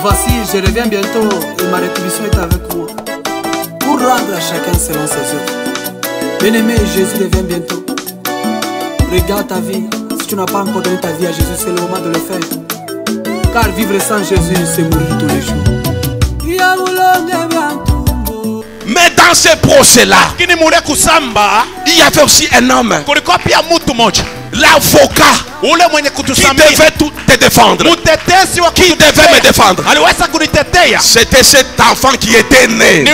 Voici, je reviens bientôt et ma rétribution est avec moi pour rendre à chacun selon ses œuvres. Bien-aimé, Jésus revient bientôt. Regarde ta vie. Si tu n'as pas encore donné ta vie à Jésus, c'est le moment de le faire. Car vivre sans Jésus, c'est mourir tous les jours. Mais dans ce procès-là, il y avait aussi un homme, l'avocat, qui devait te défendre, qui devait me défendre. C'était cet enfant qui était né.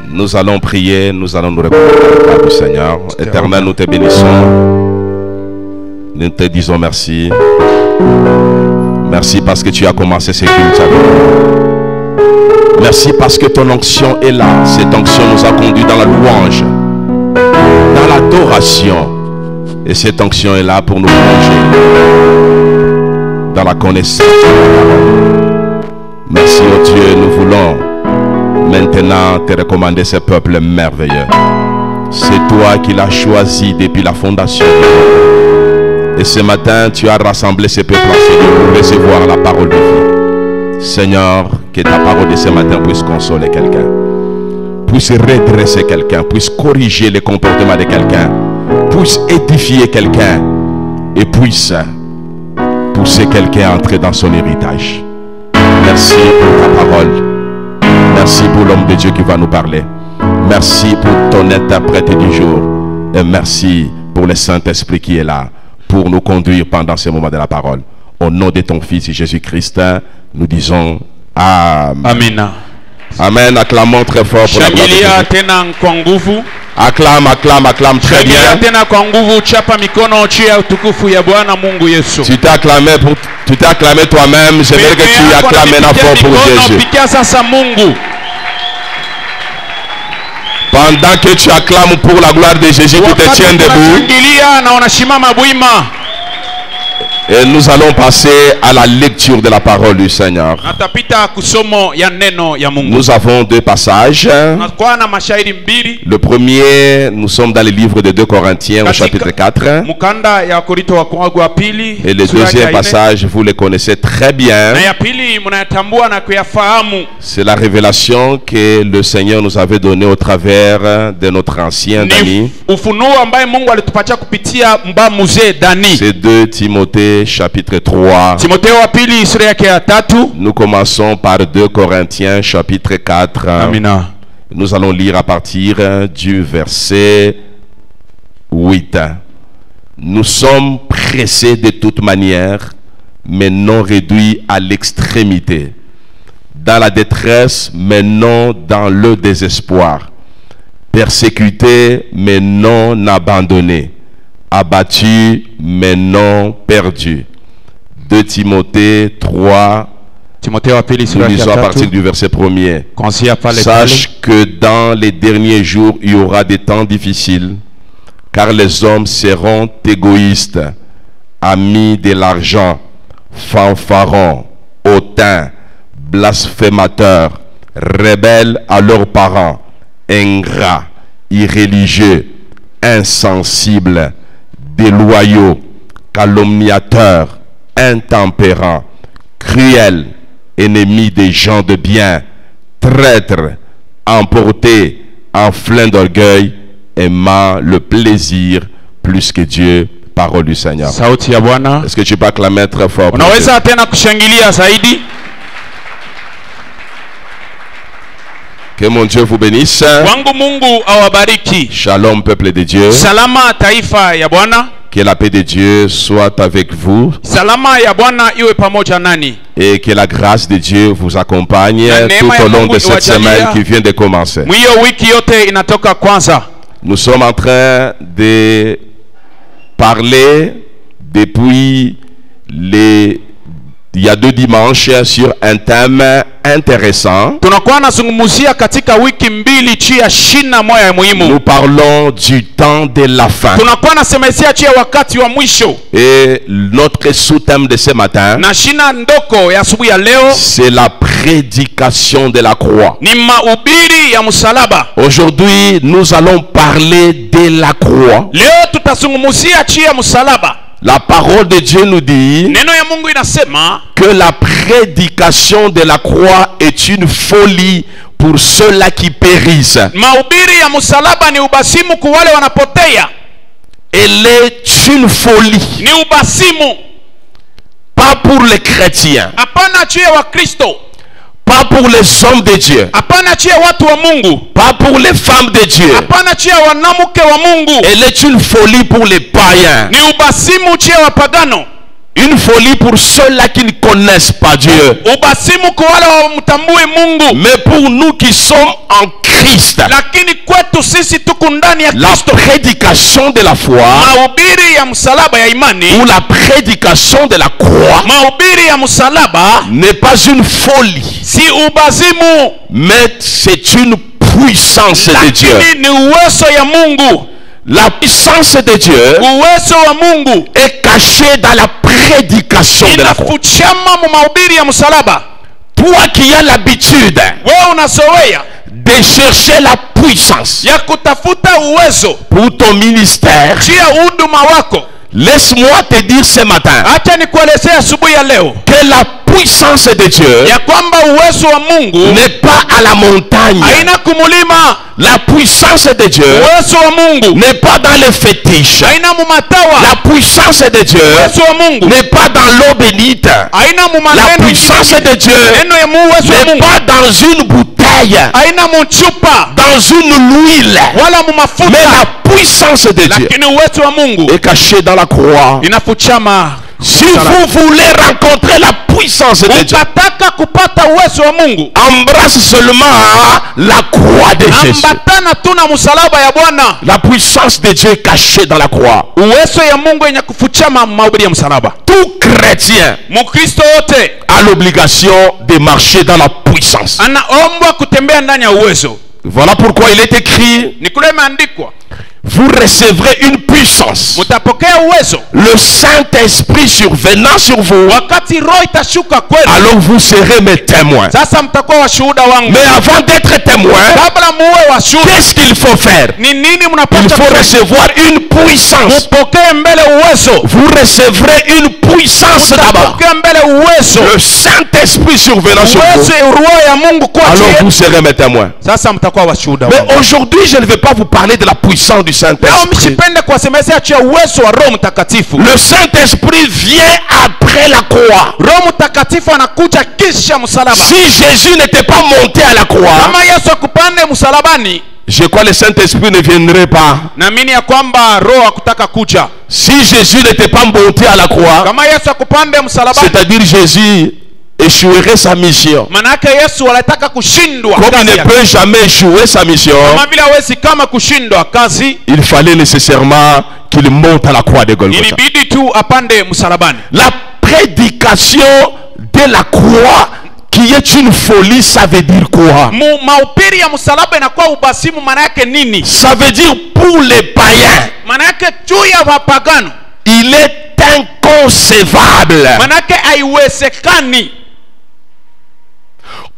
Nous allons prier, nous allons nous répondre à la grâce du Seigneur. Éternel, nous te bénissons. Nous te disons merci. Merci parce que tu as commencé ce culte avec nous. Merci parce que ton onction est là. Cette onction nous a conduits dans la louange, dans l'adoration. Et cette onction est là pour nous plonger dans la connaissance de ta parole. Merci, oh Dieu, nous voulons maintenant te recommander ce peuple merveilleux. C'est toi qui l'as choisi depuis la fondation du monde. Et ce matin, tu as rassemblé ce peuple pour recevoir la parole de vie. Seigneur, que ta parole de ce matin puisse consoler quelqu'un, puisse redresser quelqu'un, puisse corriger les comportements de quelqu'un, puisse édifier quelqu'un et puisse pousser quelqu'un à entrer dans son héritage. Merci pour ta parole. Merci pour l'homme de Dieu qui va nous parler. Merci pour ton interprète du jour. Et merci pour le Saint-Esprit qui est là pour nous conduire pendant ce moment de la parole. Au nom de ton Fils Jésus-Christ, nous disons Amen. Amen. Amen. Acclamons très fort pour la gloire de Dieu. Acclame, acclame, acclame très bien. Tu t'es acclamé toi-même. J'aimerais que tu acclames maintenant fort pour Jésus. Pendant que tu acclames pour la gloire de Jésus, tu te tiens debout. Et nous allons passer à la lecture de la parole du Seigneur. Nous avons deux passages. Le premier, nous sommes dans le livre de 2 Corinthiens au chapitre 4. Et le deuxième passage, vous le connaissez très bien. C'est la révélation que le Seigneur nous avait donnée au travers de notre ancien ami. C'est 2 Timothée chapitre 3. Nous commençons par 2 Corinthiens chapitre 4. Amina. Nous allons lire à partir du verset 8. Nous sommes pressés de toute manière, mais non réduits à l'extrémité. Dans la détresse, mais non dans le désespoir. Persécutés, mais non abandonnés. Abattus, mais non perdus. 2 Timothée 3. Nous lisons à partir du verset 1er. Sache que dans les derniers jours, il y aura des temps difficiles, car les hommes seront égoïstes, amis de l'argent, fanfarons, hautains, blasphémateurs, rebelles à leurs parents, ingrats, irréligieux, insensibles, déloyaux, calomniateurs, intempérants, cruels, ennemis des gens de bien, traîtres, emportés, enflins d'orgueil, aimant le plaisir plus que Dieu. Parole du Seigneur. Est-ce que tu peux acclamer très fort? Que mon Dieu vous bénisse. Shalom, peuple de Dieu. Que la paix de Dieu soit avec vous. Et que la grâce de Dieu vous accompagne tout au long de cette semaine qui vient de commencer. Nous sommes en train de parler depuis il y a 2 dimanches sur un thème intéressant. Nous parlons du temps de la fin. Et notre sous-thème de ce matin, c'est la prédication de la croix. Aujourd'hui, nous allons parler de la croix. La parole de Dieu nous dit que la prédication de la croix est une folie pour ceux-là qui périssent. Elle est une folie. Pas pour les chrétiens. Pas pour les hommes de Dieu. Pas pour les femmes de Dieu. Elle est une folie pour les païens. Une folie pour ceux-là qui ne connaissent pas Dieu. Mais pour nous qui sommes en Christ, la prédication de la foi ou la prédication de la croix n'est pas une folie, mais c'est une puissance de Dieu. La puissance de Dieu est cachée dans la prédication de la croix. Toi qui as l'habitude de chercher la puissance pour ton ministère, laisse-moi te dire ce matin que la puissance de Dieu n'est pas à la montagne. La puissance de Dieu n'est pas dans les fétiches. La puissance de Dieu n'est pas dans l'eau bénite. La puissance de Dieu n'est pas dans une bouteille, dans une huile. Mais la puissance de Dieu est cachée dans la croix. Si vous voulez rencontrer la puissance de Dieu, embrasse seulement la croix de Jésus. La puissance de Dieu est cachée dans la croix. Tout chrétien a l'obligation de marcher dans la puissance. Voilà pourquoi il est écrit: vous recevrez une puissance, le Saint-Esprit survenant sur vous, alors vous serez mes témoins. Mais avant d'être témoin, qu'est-ce qu'il faut faire? Il faut recevoir une puissance. Vous recevrez une puissance d'abord, le Saint-Esprit survenant sur vous, alors vous serez mes témoins. Mais aujourd'hui je ne vais pas vous parler de la puissance du Saint-Esprit. Le Saint-Esprit vient après la croix. Si Jésus n'était pas monté à la croix, je crois que le Saint-Esprit ne viendrait pas. Si Jésus n'était pas monté à la croix, c'est-à-dire Jésus échouerait sa mission. Comme il ne peut jamais échouer sa mission, il fallait nécessairement qu'il monte à la croix de Golgotha. La prédication de la croix qui est une folie, ça veut dire quoi? Mahubiri ya msalaba inakuwa ubasimu, maana yake nini? Ça veut dire pour les païens, Maana yake juu ya wapagano il est inconcevable maana yake haiwezekani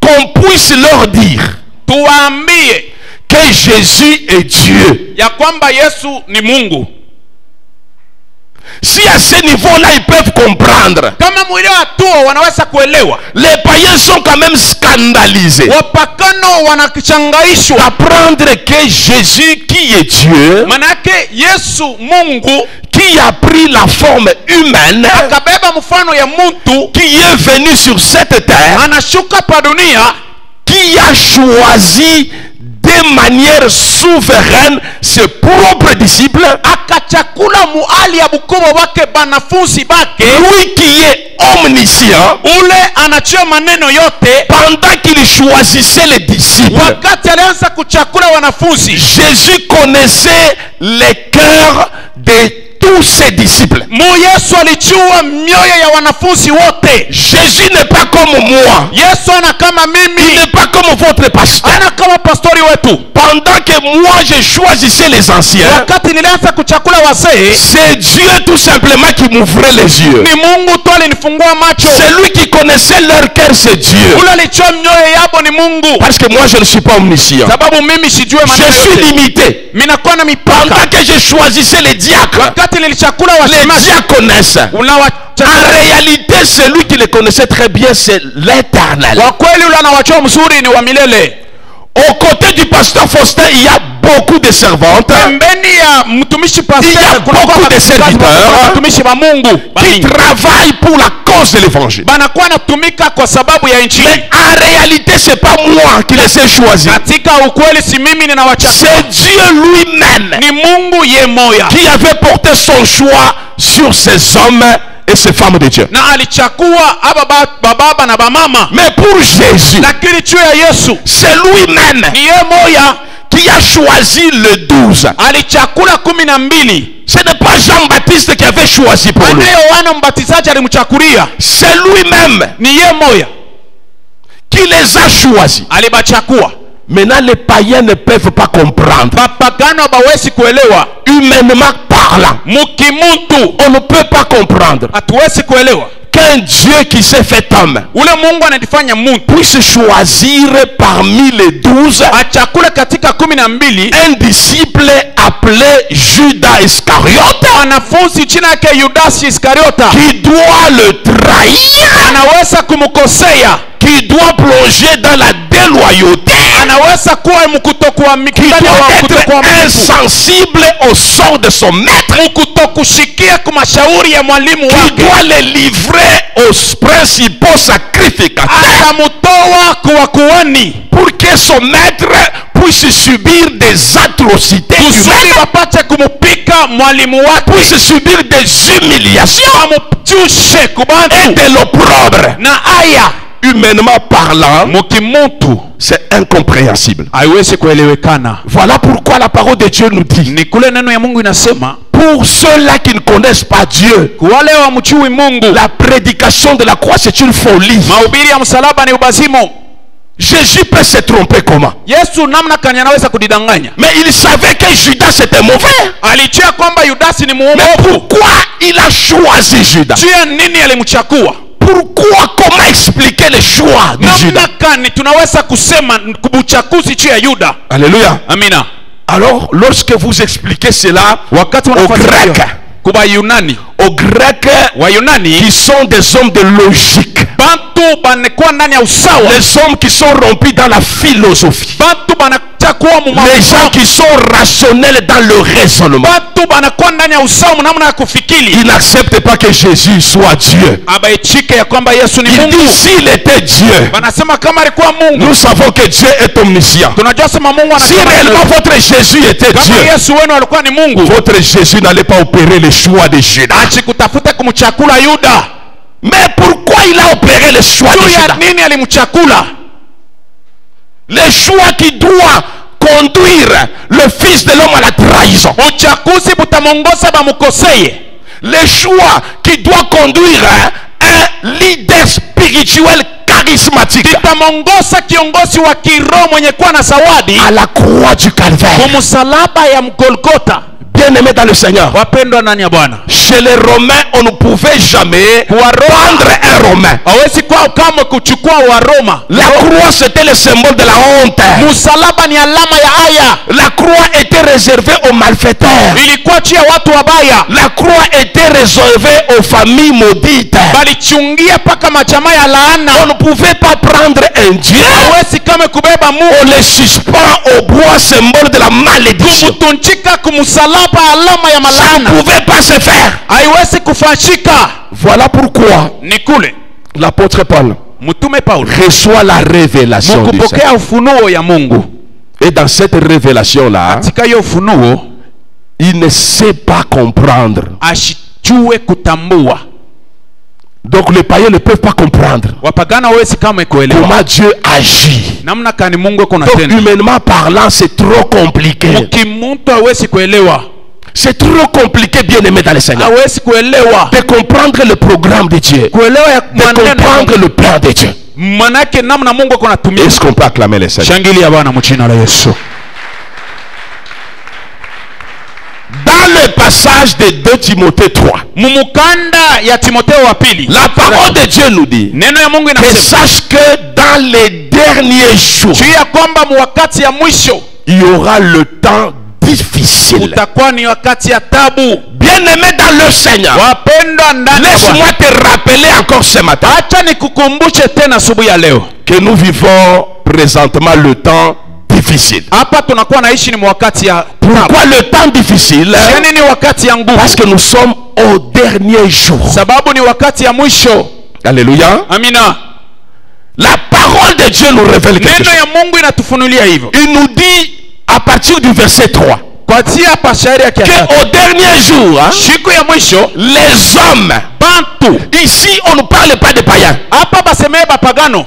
qu'on puisse leur dire tuwaambie que Jésus est Dieu. ya kwamba Yesu ni Mungu. Si à ce niveau-là ils peuvent comprendre, Kama mwili watu wanaweza kuelewa, les païens sont quand même scandalisés wapagano wanakichangaishwa d'apprendre que Jésus qui est Dieu, maana yake Yesu Mungu qui a pris la forme humaine, akabeba mfano ya mtu, qui est venu sur cette terre, anashuka pa dunia, qui a choisi de manière souveraine ses propres disciples, akachakula muali ya bukobo wake banafunzi bake, lui qui est omniscient, ule anachia maneno yote. pendant qu'il choisissait les disciples, Wakati alianza kuchakula wanafunzi, Jésus connaissait les cœurs de tous ses disciples. Yesu alijua mioyo ya wanafunzi wote. Jésus n'est pas comme moi, Yesu ana kama il mimi, n'est pas comme votre pasteur. ana kama pastori wetu. Pendant que moi je choisissais les anciens, Wakati nilianza kuchakula wazee, c'est Dieu tout simplement qui m'ouvrait les yeux. ni Mungu tu alinifungua macho. C'est lui qui connaissait leur cœur, c'est Dieu. Ule alijua mioyo yabo ni Mungu. Parce que moi je ne suis pas omniscient, Sababu mimi sijue je maneno suis yote. limité. Mimi nakuwa na mipaka. Pendant que je choisissais les diacres, Wakati nilichakula les washemaji, diaconesses, en réalité celui qui les connaissait très bien c'est l'Éternel. kwa kweli ule anawajua mzuri ni wa milele. Au côté du pasteur Faustin, il y a beaucoup de servantes Pembeni ya mtumishi Il y a pastor kuna beaucoup de serviteurs watumishi wa Mungu qui travaillent pour la cause de l'évangile. banakuwa natumika kwa sababu ya injili. Mais en réalité, c'est pas moi qui les ai choisis. Katika ukweli si mimi ninawachagua, C'est Dieu lui-même ni Mungu ye moya, qui avait porté son choix sur ces hommes et ces femmes de Dieu. na alichagua aba baba na bamama. Mais pour Jésus, Lakini juu ya Yesu c'est lui-même ni ye moya qui a choisi le 12. alichakula 12. Ce n'est pas Jean-Baptiste qui avait choisi pour lui. Ana Yohana mbatizaji alimchakulia, C'est lui-même ni ye moya qui les a choisis. alibachakua. Maintenant, les païens ne peuvent pas comprendre. Bapagano bawezi kuelewa, Humainement parlant, mukimuntu on ne peut pas comprendre hatuwezi kuelewa qu'un Dieu qui s'est fait homme ule Mungu anajifanya muntu puisse choisir parmi les 12 achakule katika 12 un disciple appelé Judas Iscariote wanafunzi jina yake Yudasi Iskariota qui doit le trahir, anaweza kumkosea, qui doit plonger dans la déloyauté, anaweza kuwa mkutokuwa qui doit être insensible au sort de son maître, mkutokushikia kwa mashauri ya mwalimu qui wake, doit les livrer aux principaux sacrificateurs atamutoa kwa kuhani pour que son maître puisse subir des atrocités kusudi humaines, wapate kumupika mwalimu wake, puisse subir des humiliations amupchushe et kubantu de l'opprobre. na aya. Humainement parlant, Mukimuntu c'est incompréhensible. haiwezi kuelewekana. Voilà pourquoi la parole de Dieu nous dit, Ni kule neno ya Mungu inasema, pour ceux-là qui ne connaissent pas Dieu, wale wamchui Mungu la prédication de la croix c'est une folie. mahubiri ya msalaba ni ubazimo. Jésus peut se tromper comment? Yesu namna kani anaweza kudidanganya? Mais il savait que Judas était mauvais. Alijua kwamba Yudasi ni Mais muovu. pourquoi il a choisi Judas? Jua nini alimchagua? Pourquoi? Comment expliquer le choix de Judas? Namna kani tunaweza kusema kubuchaguzi juu ya Yuda? Alléluia. Amina. Alors, lorsque vous expliquez cela Wakati aux wanafanya Grecs, kuba Yunani, aux Grecs wa Yunani qui sont des hommes de logique, bantu banekuwa ndani ya usawa, les hommes qui sont rompus dans la philosophie, bantu banachakuwa mu les gens qui sont rationnels dans le raisonnement, bantu banakuwa ndani ya usawa namna ya kufikiri. ils n'acceptent pas que Jésus soit Dieu. Abaichike ya kwamba Yesu ni Ils Mungu. disent s'il était Dieu, Banasema kama alikuwa Mungu, nous savons que Dieu est omniscient. tunajua sema Mungu Si anasema. réellement votre Jésus était Kama Dieu, Yesu wenu alikuwa ni Mungu, votre Jésus n'allait pas opérer le choix de Judas. achikutafuta kumchakula Yuda. Mais pourquoi il a opéré le choix de Juu ya Judas? nini alimchakula? Le choix qui doit conduire le Fils de l'homme à la trahison. Uchaguzi butamongoza bamukoseye. Le choix qui doit conduire un leader spirituel spirituel charismatique itamongoza kiongozi wa kiroho mwenye kuwa na zawadi à la croix du Calvaire. kumsalaba ya Golgotha. Bien-aimés dans le Seigneur, Wapendwa ndani ya Bwana, chez les Romains, on ne pouvait jamais prendre un Romain. hawezi kwa kama kuchukua wa Roma. La croix, c'était le symbole de la honte. Msalaba ni alama ya aya. La croix était réservée aux malfaiteurs. Ilikuwa chia watu wabaya. La croix était réservée aux familles maudites. Balichungia paka majamaa ya laana. On ne pouvait pas prendre un Dieu. Hawezi kama kubeba Mungu. On le suspend au bois, symbole de la malédiction. Kumutunchika kumsalaba alama ya Ça ne malana. pouvait pas se faire. Haiwezi kufanyika. Voilà pourquoi Ni kule l'apôtre Paul mtume Paulo reçoit la révélation du Seigneur. mkupokea ufunuo ya Mungu. Et dans cette révélation-là, Katika hiyo ufunuo il ne sait pas comprendre. ashijue kutambua. Donc les païens ne peuvent pas comprendre Wapagana hawezi kama kuelewa comment Dieu agit. namna kani Mungu ako Donc natenda. humainement parlant, c'est trop compliqué. Mkimuntu hawezi kuelewa. C'est trop compliqué, bien-aimé dans le Seigneur, Hawezi kuelewa. de comprendre le programme de Dieu, Kuelewa ya de comprendre le plan de Dieu. manake namna Mungu ako natumia. Est-ce qu'on peut acclamer le Seigneur? Shangilia Bwana mchina la Yesu. Dans le passage de 2 Timothée 3, Mumukanda ya Timotheo wa pili. la parole de Dieu nous dit Neno ya Mungu que inasema sache que dans les derniers jours, juu ya kwamba wakati ya mwisho il y aura le temps difficile. utakuwa ni wakati ya tabu. Bien-aimé dans le Seigneur, Wapendwa ndani ya laisse-moi Bwana, te rappeler encore ce matin acha nikukumbushe tena asubuhi ya leo. que nous vivons présentement le temps difficile. Hapa tunakuwa naishi ni wakati ya Pourquoi le temps difficile? yani ni wakati ya nguvu. Parce que nous sommes au dernier jour. Sababu ni wakati ya mwisho. Alléluia. Amina. La parole de Dieu nous révèle quelque Neno chose. ya Mungu inatufunulia hivyo. Il nous dit à partir du verset 3 Kuanzia hapa shairi ya kiatatu. qu'au dernier jour, hein, Siku ya mwisho les hommes, bantu. ici on ne parle pas de païens. Hapa basemee bapagano.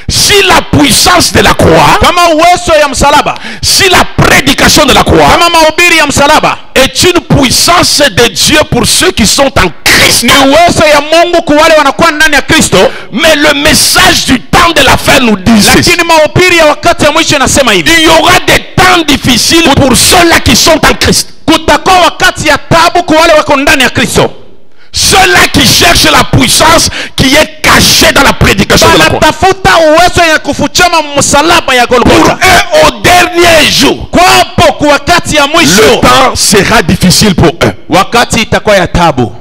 Si la puissance de la croix, Kama uwezo ya msalaba, si la prédication de la croix kama mahubiri ya msalaba est une puissance de Dieu pour ceux qui sont en Christ, ni uwezo ya Mungu kwa wale wanakuwa ndani ya Kristo, mais le message du temps de la fin nous dit ceci: lakini mahubiri ya wakati ya mwisho inasema hivi. il y aura des temps difficiles pour ceux-là qui sont en Christ. Kutakuwa wakati ya tabu kwa wale wako ndani ya Kristo. Ceux-là qui cherchent la puissance qui est cachée dans la prédication de la croix. Wanatafuta uwezo ya kufuchama msalaba ya Pour Golgotha. eux, au dernier jour, Kwapo kwa wakati ya le mwisho, temps sera difficile pour eux. wakati itakuwa ya tabu.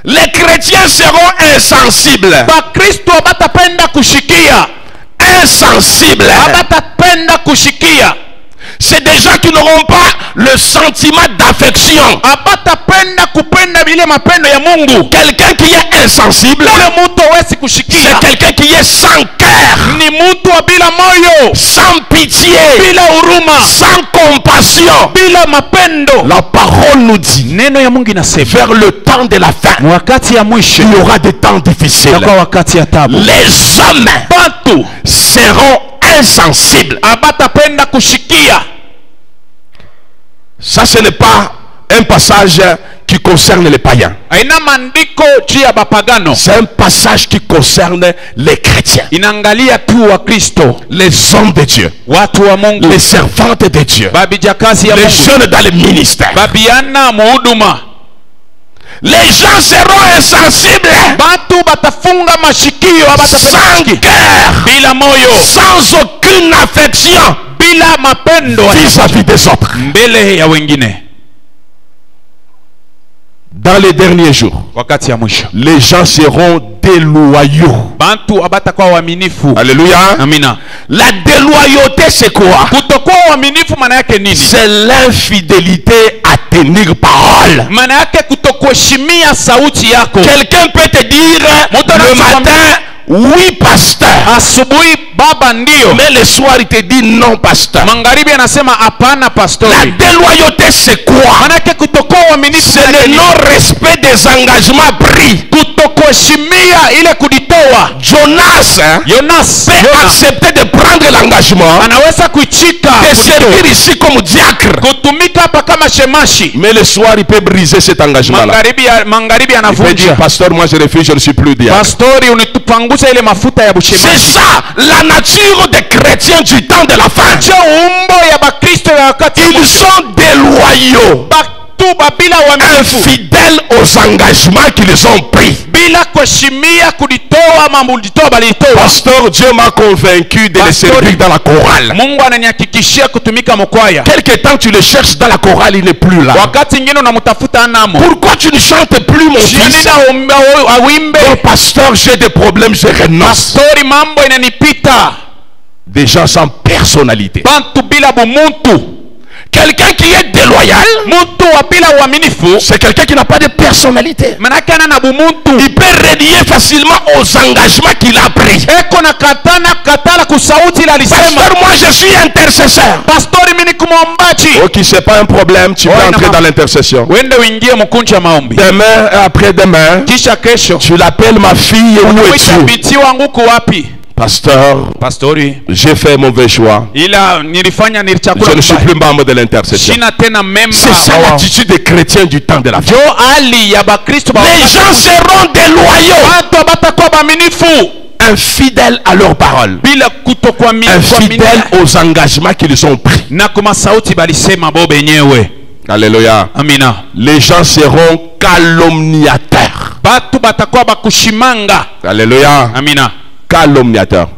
Les chrétiens seront insensibles. Bakristo abatapenda kushikia, Insensibles. abatapenda kushikia, C'est des gens qui n'auront pas le sentiment d'affection. abatapenda kupenda vile mapendo ya Mungu. Quelqu'un qui est insensible, Ule mtu hawezi c'est kushikia, quelqu'un qui est sans cœur, ni mtu wa bila moyo, sans pitié, bila huruma, sans compassion. bila mapendo. La parole nous dit, Neno ya Mungu inasema vers le temps de la fin, wakati ya mwisho il y aura des temps difficiles. itakuwa wakati ya tabu. Les hommes Bantu seront insensibles. abatapenda kushikia. Ça, ce n'est pas un passage qui concerne les païens. Haina maandiko juu ya bapagano, C'est un passage qui concerne les chrétiens, inaangalia tu wa Kristo, les hommes de Dieu, watu wa Mungu, les servantes de Dieu, babijakazi ya les Mungu, jeunes dans le ministère. babiana muhuduma. Les gens seront insensibles, Batu batafunga mashikio, abatapenda sans kusikia, cœur, bila moyo, sans aucune affection bila mapendo vis-à-vis des autres. mbele ya wengine. Dans les derniers jours, Wakati ya mwisho les gens seront déloyaux. bantu abatakuwa waaminifu. Alléluia. Amina. La déloyauté, c'est quoi? Kutokuwa waaminifu maana yake nini? C'est l'infidélité à tenir parole. Maana yake kutokuheshimia sauti yako. Quelqu'un peut te dire le matin, oui pasteur, Asubuhi baba ndio, mais le soir il te dit non pasteur. magharibi anasema hapana La pastori. déloyauté, c'est quoi? Maana yake kutokuwa waaminifu C'est maana yake le nini? non-respect des engagements pris. Kutokuheshimu kuheshimia ile kujitoa. Jonas peut accepter de prendre l'engagement Anaweza kuichika de servir ici comme diacre. kutumika hapa kama shemashi. Mais le soir, il peut briser cet engagement-là. Magharibi Il peut dire, anavunja. pasteur, moi je refuse, je ne suis plus diacre. Pastori, unitupanguza ile mafuta ya C'est bushemashi. ça, la nature des chrétiens du temps de la fin. Je umbo ya bakristo ya wakati Ils sont déloyaux, batu babila uaminifu, infidèles aux engagements qu'ils ont pris. bila kuheshimia kujitoa mambo ulitoa balitoa. Pasteur, Dieu m'a convaincu de les servir dans la chorale. Mungu ananihakikishia kutumika mkwaya. Quelque temps tu le cherches dans la chorale, il n'est plus là. Wakati ingine unamtafuta anamo. Pourquoi tu ne chantes plus, mon fils? Oh, pasteur, j'ai des problèmes, je renonce. Pastori, mambo inanipita. Des gens sans personnalité. Bantu bila bumuntu. Quelqu'un qui est déloyal, c'est quelqu'un qui n'a pas de personnalité. Il peut renier facilement aux engagements qu'il a pris. Pasteur, moi je suis intercesseur. Ok, c'est pas un problème, tu peux entrer dans l'intercession. Demain et après-demain, tu l'appelles ma fille, où es-tu? Pasteur, j'ai fait mauvais choix. Je ne suis plus membre de l'intercession. C'est ça l'attitude des chrétiens du temps de la fin. Les gens seront déloyaux, infidèles à leurs paroles, infidèles aux engagements qu'ils ont pris. Alléluia. Les gens seront calomniateurs. Alléluia. Calomniateurs.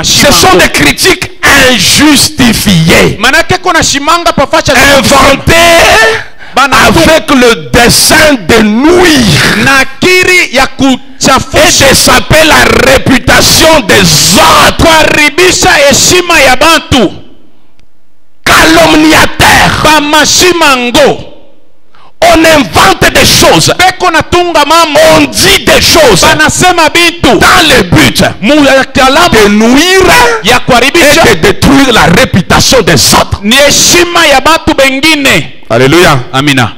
Ce sont des critiques injustifiées, inventées avec le dessein de nuire et de saper la réputation des autres. Calomniateurs. On invente des choses, on dit des choses dans le but de nuire et de détruire la réputation des autres. Alléluia. Amina.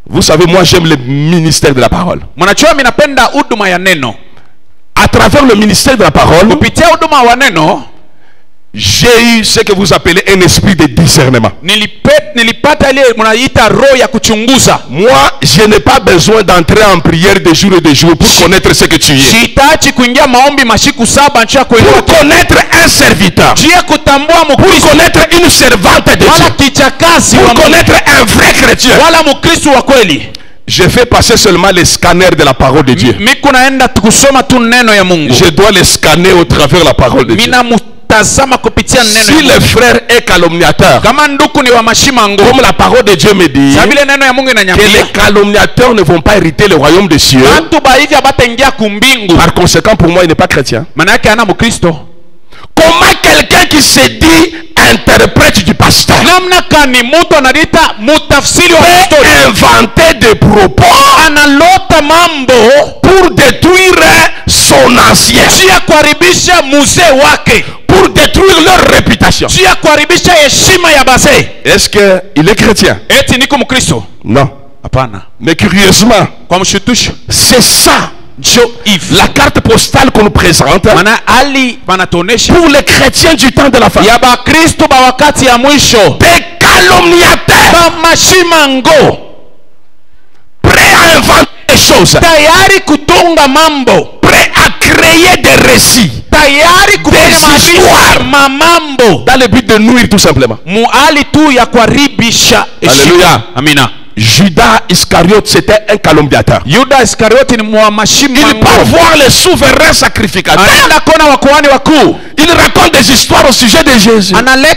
Vous savez, moi j'aime le ministère de la parole. À travers le ministère de la parole, j'ai eu ce que vous appelez un esprit de discernement. Moi, je n'ai pas besoin d'entrer en prière de jour et de jour pour connaître ce que tu es. Pour connaître un serviteur, pour connaître une servante de Dieu, pour connaître un vrai chrétien, je fais passer seulement les scanners de la parole de Dieu. Je dois les scanner au travers de la parole de Dieu. Si le frère est calomniateur, comme la parole de Dieu me dit, que les calomniateurs ne vont pas hériter le royaume des cieux, par conséquent pour moi il n'est pas chrétien. Comment quelqu'un qui se dit interprète du pasteur peut inventer des propos pour détruire son ancien, pour détruire leur réputation? Est-ce qu'il est chrétien? Non. Mais curieusement, c'est ça la carte postale qu'on nous présente pour les chrétiens du temps de la fin. Des calomniateurs, prêts à inventer des choses, prêts à créer des récits, des histoires, dans le but de nuire tout simplement. Alléluia. Amina. Judas Iscariote, c'était un calomniateur. Il part voir les souverains sacrificateurs. Il raconte des histoires au sujet de Jésus. Il ne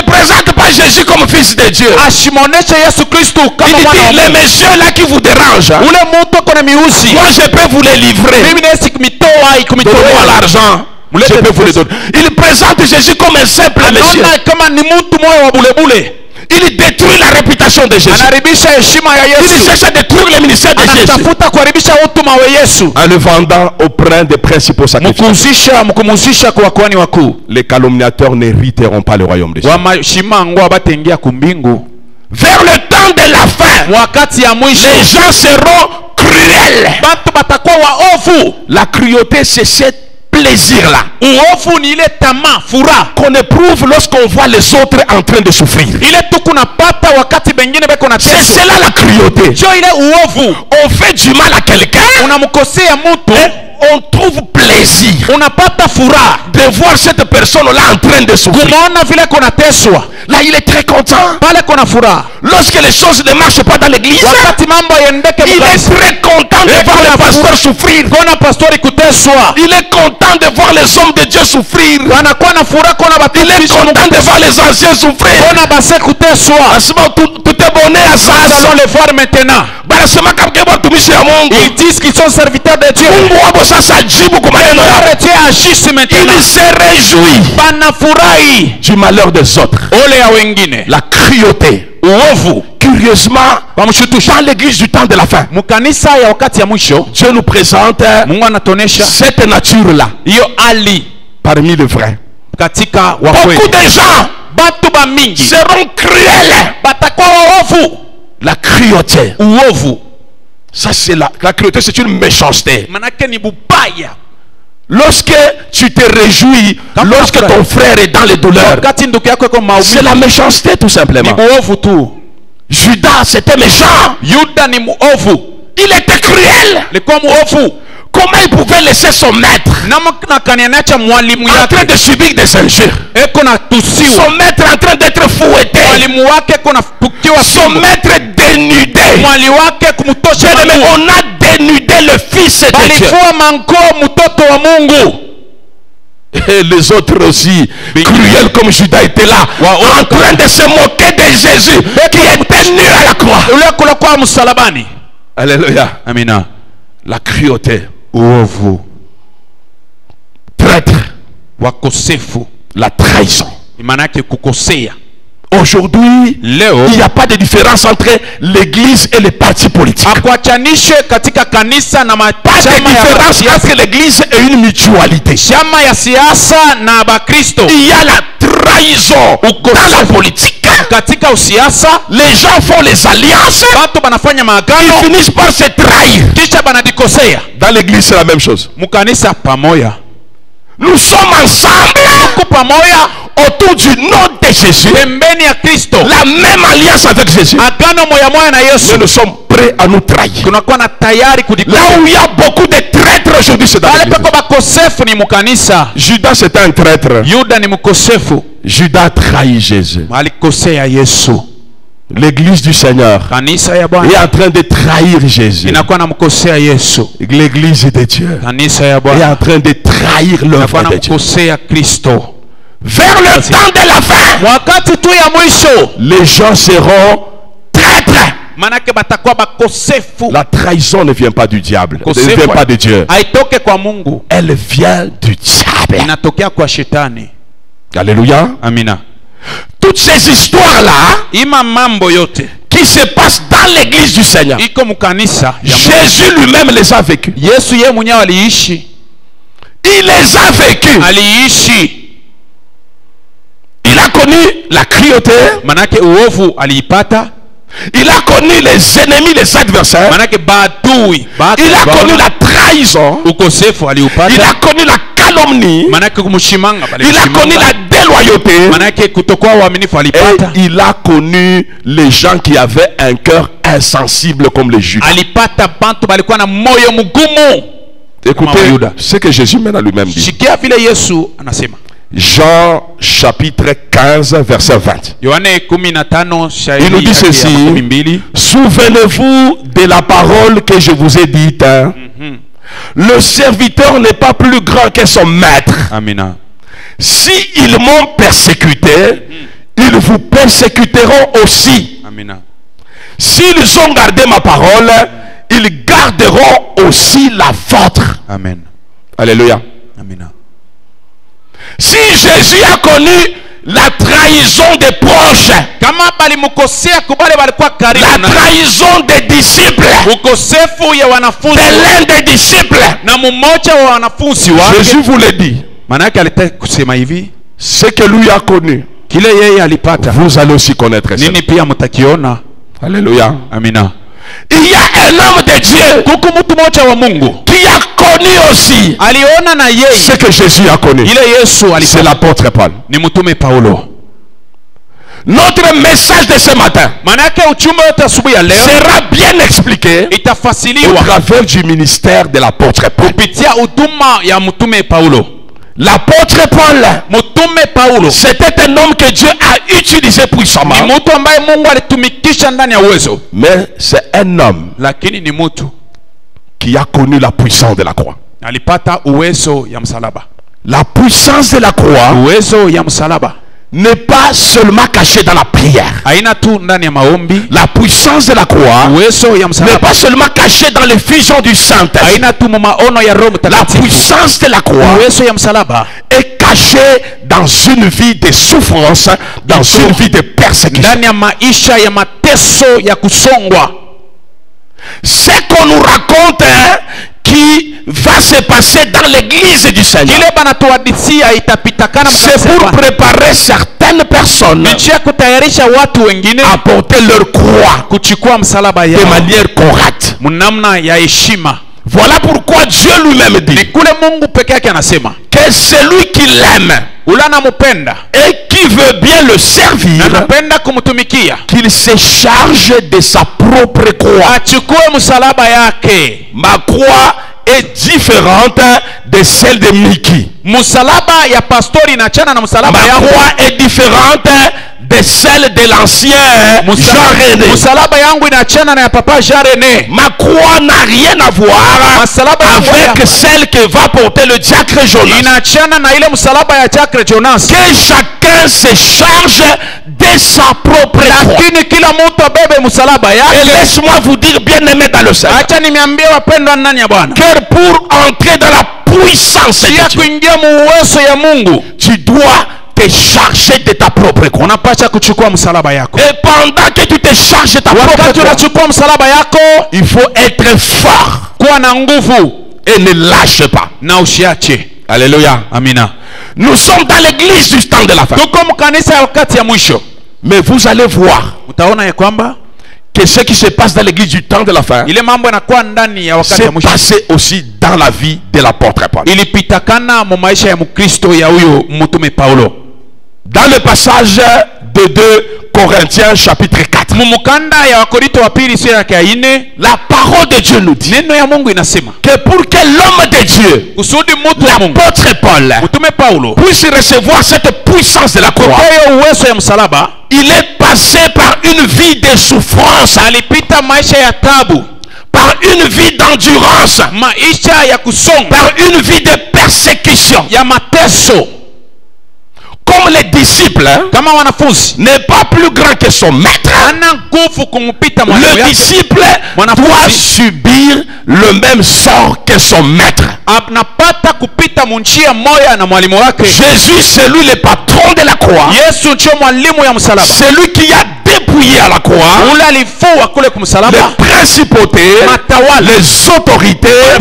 présente pas Jésus comme fils de Dieu. Il dit, les messieurs là qui vous dérangent, moi je peux vous les livrer. Donnez-moi l'argent, je peux vous les donner. Il présente Jésus comme un simple monsieur. Il détruit la réputation de Jésus. Il cherche à détruire le ministère de Jésus en le vendant auprès des principaux sacrificateurs. Les calomniateurs n'hériteront pas le royaume de Dieu. Vers le temps de la fin, les gens seront cruels. bantu batakuwa waovu. La cruauté, c'est ce plaisir-là Uovu ni ile tamaa, furaha qu'on éprouve lorsqu'on voit les autres en train de souffrir. ile tu kunapata wakati bengine beko na C'est teso. cela la cruauté. Jo ile uovu, On fait du mal à quelqu'un, unamkosea mtu, et on trouve plaisir unapata furaha de voir cette personne-là en train de souffrir. kumaona vile kuna teswa. Là, il est très content. Pale kuna furaha. Lorsque les choses ne marchent pas dans l'église, Wakati mambo yendeke il est mkanisa, très content de voir le pasteur souffrir. kona pastori kuteswa. Il est content de voir les hommes de Dieu souffrir. Wanakuwa na furaha kona Il est batumishi content de voir les anciens souffrir. kona base kuteswa. Asema tout est bonné à Nous allons ça. les voir maintenant. Banasema kama watumishi ya Mungu. Ils disent qu'ils sont serviteurs de Dieu. Mungu wabo sasa jibu kwa maneno yao. Dieu agisse maintenant. Il se réjouit Banafurahi du malheur des autres. ole ya wengine. La cruauté. Uovu Curieusement, dans l'église du temps de la fin, mkanisa ya wakati ya mwisho, Dieu nous présente Mungu anatonesha cette nature-là hiyo hali parmi les vrais. katika wa Beaucoup kweli. de gens Batu ba mingi seront cruels. batakuwa waovu. La cruauté, Uovu ça c'est la cruauté, c'est une méchanceté. manake ni bubaya. Lorsque tu te réjouis, lorsque ton frère est dans les douleurs, Wakati ndugu yako iko c'est maumivu, la méchanceté tout ni simplement. uovu tu. Judas, c'était méchant. Yuda ni muovu, Il était cruel. alikuwa muovu. Comment il pouvait laisser son maître Namna kanianacha mwalimu en train yake de subir des injures? eko na tusiwa, Son maître en train d'être fouetté. mwalimu wake kuna pukiwa Son fimbo, maître dénudé. mwali wake kumtosha Mais manguo. on a dénudé le fils de Dieu. Balifua manguo mtoto wa Mungu. Et les autres aussi, cruels comme Judas, étaient là, en train de se moquer de Jésus qui était nu à la croix. Ule kula kwa msalabani. Alléluia. Amina. La cruauté, Uovu, traître, wakosefu, la trahison. maana yake kukosea. Aujourd'hui, Leo il n'y a pas de différence entre l'église et les partis politiques. hakuachanishe katika kanisa na Pas de chama ya différence siasa. entre l'église et une mutualité. Chama ya siasa na Bakristo. Il y a la trahison dans la politique. Katika usiasa Les gens font les alliances, watu banafanya ils maagano finissent par se trahir. kisha banadikosea. Dans l'église, c'est la même chose. Mukanisa pamoja, Nous sommes ensemble tuko pamoja autour du nom de Jésus. pembeni ya Kristo, La même alliance avec Jésus. agano moya moya na Yesu. Mais nous sommes prêts à nous trahir. Tunakuwa na tayari Là kudikosea. où il y a beaucoup de traîtres aujourd'hui, c'est dans Pale l'église. peko bakosefu ni mukanisa. Judas c'était un traître. Yuda ni mkosefu, Judas trahit Jésus. alikosea Yesu. L'église du Seigneur Kanisa ya est Bwana en train de trahir Jésus. inakuwa na mkosea Yesu. L'église de Dieu Kanisa ya est en Bwana train de trahir l'œuvre inakuwa na de Dieu. mkosea Kristo. Vers le temps de la fin, Wakati tu ya mwisho, les gens seront traîtres. manake batakuwa bakosefu. La trahison ne vient pas du diable, ne Kosefu vient pas de Dieu. haitoke kwa Mungu, Elle vient du diable. inatokea kwa shetani. Alléluia. Amina. Toutes ces histoires-là Ima mambo yote qui se passent dans l'église du Seigneur, iko mkanisa ya Mungu. Jésus lui-même les a vécues. Yesu yeye mwenyewe aliishi, Il les a vécues. aliishi. Il a connu la cruauté. Manake uovu aliipata, Il a connu les ennemis, les adversaires. manake badui Il a connu la trahison. ukosefu Il aliupata, a connu la calomnie. manake kumshimanga Il a connu la déloyauté. manake kutokuwa uaminifu Et alipata, il a connu les gens qui avaient un cœur insensible comme les Judas. alipata bantu balikuwa na moyo mgumu. Écoutez Judas. ce que Jésus mène à lui-même dit. Shikia vile Yesu anasema. Jean chapitre 15 verset 20. Yohane 15 shairi Il nous dit yake ya ceci. 12. Souvenez-vous de la parole que je vous ai dite. Hein? Le serviteur n'est pas plus grand que son maître. Amina. Si ils m'ont persécuté, ils vous persécuteront aussi. Amina. S'ils ont gardé ma parole, ils garderont aussi la vôtre. Amen. Alléluia. Amina. Si Jésus a connu la trahison des proches, Kama balimukosea kubale balikuwa karibu la na trahison des disciples, ukosefu ya de wanafunzi l'un des disciples, na mmoja wa wanafunzi wake, Jésus vous le dit, maana yake alitaka kusema hivi, ce que lui a connu, kile yeye alipata vous allez aussi connaître ça. nini pia mtakiona. Alléluia. Amina. Il y a un homme de Dieu kuko mtu mmoja wa Mungu qui a connu aussi aliona na yeye ce que Jésus a connu. ile Yesu C'est alipata. l'apôtre Paul. Ni mtume Paulo. Notre message de ce matin Maana yake uchumbe wetu asubuhi ya leo sera bien expliqué au itafasiliwa travers du ministère de l'apôtre Paul. kupitia huduma ya mtume Paulo. L'apôtre Paul, Mtume Paulo c'était un homme que Dieu a utilisé puissamment. ni mtu ambaye Mungu alitumikisha ndani ya uwezo, Mais c'est un homme lakini ni mtu qui a connu la puissance de la croix. alipata uwezo ya msalaba. La puissance de la croix Uwezo ya msalaba n'est pas seulement cachée dans la prière. haina tu ndani ya maombi. La puissance de la croix Uwezo ya n'est msalaba pas seulement cachée dans l'effusion du Saint-Esprit. haina tu maono ya Roho La Mtakatifu. puissance de la croix Uwezo ya msalaba est cachée dans une vie de souffrance, dans une vie de persécution. ndani ya maisha ya mateso ya kusongwa. Ce qu'on nous raconte qui va se passer dans l'église du Seigneur, Kile banatuhadithia itapitakana c'est pour préparer certaines personnes nichia kutayarisha watu wengine à porter leur croix kuchukua msalaba de yao manière correcte. mnamna ya heshima. Voilà pourquoi Dieu lui-même Ni dit kule Mungu peke yake anasema que celui qui l'aime ule anamupenda et qui veut bien le na servir, anapenda kumtumikia qu'il se charge de sa propre croix. achukue msalaba yake. Ma croix est différente de celle de Mickey. Msalaba ya pastori inachana na Ma msalaba yangu. croix est différente de celle de l'ancien Jean René. Msalaba yangu inachana na ya papa Jean René. Ma croix n'a rien à voir Masalaba yangu avec celle que va porter le diacre Jonas. inachana na ile msalaba ya Chakre Jonas. Que chacun se charge de sa propre croix. Lakini kila mtu abebe msalaba Et yake. laisse-moi vous dire, bien-aimé dans le Seigneur, Acha nimeambia wapendwa ndani ya Bwana, que pour entrer dans la puissance ya de Dieu, kuingia muwezo ya Mungu tu dois te charger de ta propre croix. unapasha kuchukua msalaba yako. Et pendant que tu te charges de ta propre Wakati croix, unachukua msalaba yako, il faut être fort kuwa na nguvu et ne lâche pas. na usiache. Alléluia. Amina. Nous sommes dans l'église du temps de la fin. Tuko mkanisa ya wakati ya mwisho. Mais vous allez voir Utaona ya kwamba que ce qui se passe dans l'église du temps de la fin ile mambo yanakuwa ndani ya wakati ya s'est mwisho passé aussi dans la vie de l'apôtre Paul. ilipitakana mu maisha ya Mkristo ya huyo mtume Paulo. Dans le passage de 2 Corinthiens chapitre 4, Mumukanda ya Wakorinto wa pili sura yake ya 4, la parole de Dieu nous dit neno ya Mungu inasema que pour que l'homme de Dieu, kusudi mtu wa Mungu l'apôtre Paul, mtume Paulo puisse recevoir cette puissance de la croix, kwa uwezo ya msalaba il est passé par une vie de souffrance, alipita maisha ya tabu, par une vie d'endurance, maisha ya kusonga, par une vie de persécution. ya mateso. Comme les disciples, Kama wanafunzi n'est pas plus grand que son maître. ana nguvu kumpita mwalimu Le yake, disciple Mwanafunzi. doit subir le même sort que son maître. anapata kupita munjia moya na mwalimu wake. Jésus, c'est lui le patron de la croix. Yesu ndio mwalimu ya msalaba. C'est lui qui a dépouillé à la croix Ule alifua kule kumsalaba les principautés, matawala les autorités et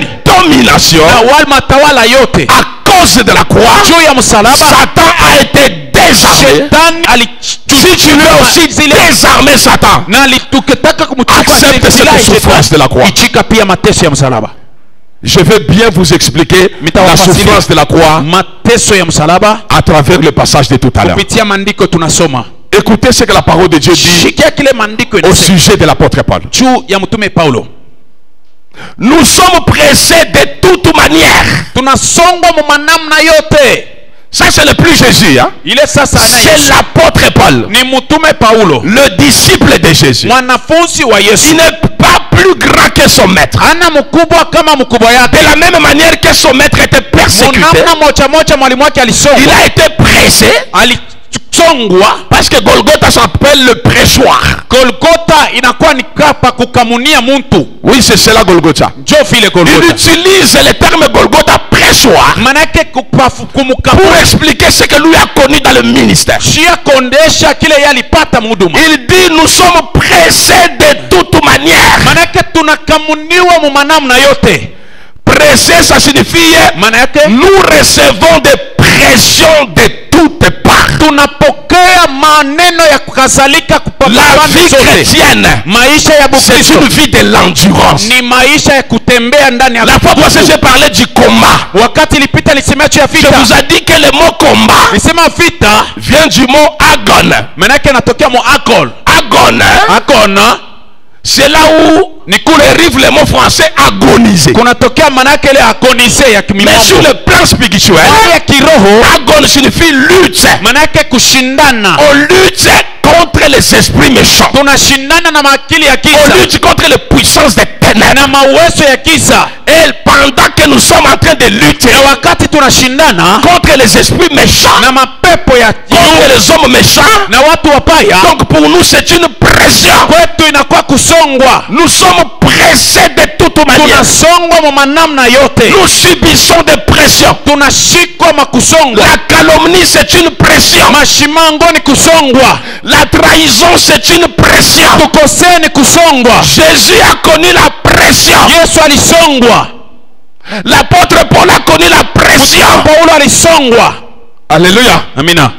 les dominations. na wale matawala yote. À cause de la croix, Juu ya msalaba Satan a été désarmé. shetani Si tu veux aussi désarmer Satan, na alitukitaka accepte cette souffrance de la croix. ichika pia mateso ya msalaba. Je vais bien vous expliquer la souffrance de la croix Mateso ya msalaba à travers le passage de tout à l'heure. kupitia maandiko tunasoma. Écoutez ce que la parole de Dieu dit Shikia kile maandiko au inasema sujet de l'apôtre Paul. juu ya mtume Paulo. Nous sommes pressés de toute manière. Tunasongwa mu manamna yote. Ça, c'est le plus Jésus. Hein? Ile sasa C'est l'apôtre Paul, ni mtume Paulo, le disciple de Jésus. mwanafunzi wa Il Yesu. n'est pas plus grand que son maître. Ana mkubwa kama mkubwa yake. De la même manière que son maître était persécuté, Namna moja moja mwalimu wake il alisongwa. a été pressé Alisongwa parce que Golgotha s'appelle le pressoir. Golgotha inakuwa ni kapa kukamunia muntu. Oui, c'est cela Golgotha. Jo vile Il Golgotha. utilise le terme Golgotha pressoir Manake pour kumukamua. expliquer ce que lui a connu dans le ministère. Shia kondesha kile yalipata mhuduma. Il dit nous sommes pressés de toute manière. Manake tunakamuniwa mu manamna yote. Pressé, ça signifie Manake nous recevons des pressions de toutes parts. tunapokea maneno ya kukazalika La vie chrétienne, maisha ya c'est Bukristo une vie de l'endurance. ni maisha ya kutembea ndani ya La fois passée, j'ai parlé du combat. wakati ilipita nilisema ya Je vita. vous ai dit que le mot combat Nilisema vita vient du mot agon. maana yake inatokea mo akol. Agon, Akona c'est là où dérive le mot français agoniser. kunatokea maana yake ile agonise ya Mais sur kimombo. le plan spirituel, Ya kiroho agon signifie lutte. maana yake kushindana. On lutte contre les esprits méchants. Tunashindana na maakili ya On kisa lutte contre les puissances des ténèbres. na mawezo ya kisa. Et pendant que nous sommes en train de lutter Na wakati tunashindana contre les esprits méchants, na mapepo ya contre les hommes méchants, na watu wabaya, donc pour nous c'est une pression. kwetu inakuwa kusongwa. Nous sommes pressés de toute manière. Tunasongwa kwa manamna yote. Nous subissons des pressions. Tunashikwa makusongwa. La calomnie c'est une pression. Mashimango ni kusongwa. La trahison c'est une pression. Tukosea ni kusongwa. Jésus a connu la pression. Yesu alisongwa. L'apôtre Paul a connu la pression. Paulo alisongwa. Alléluia. Amina.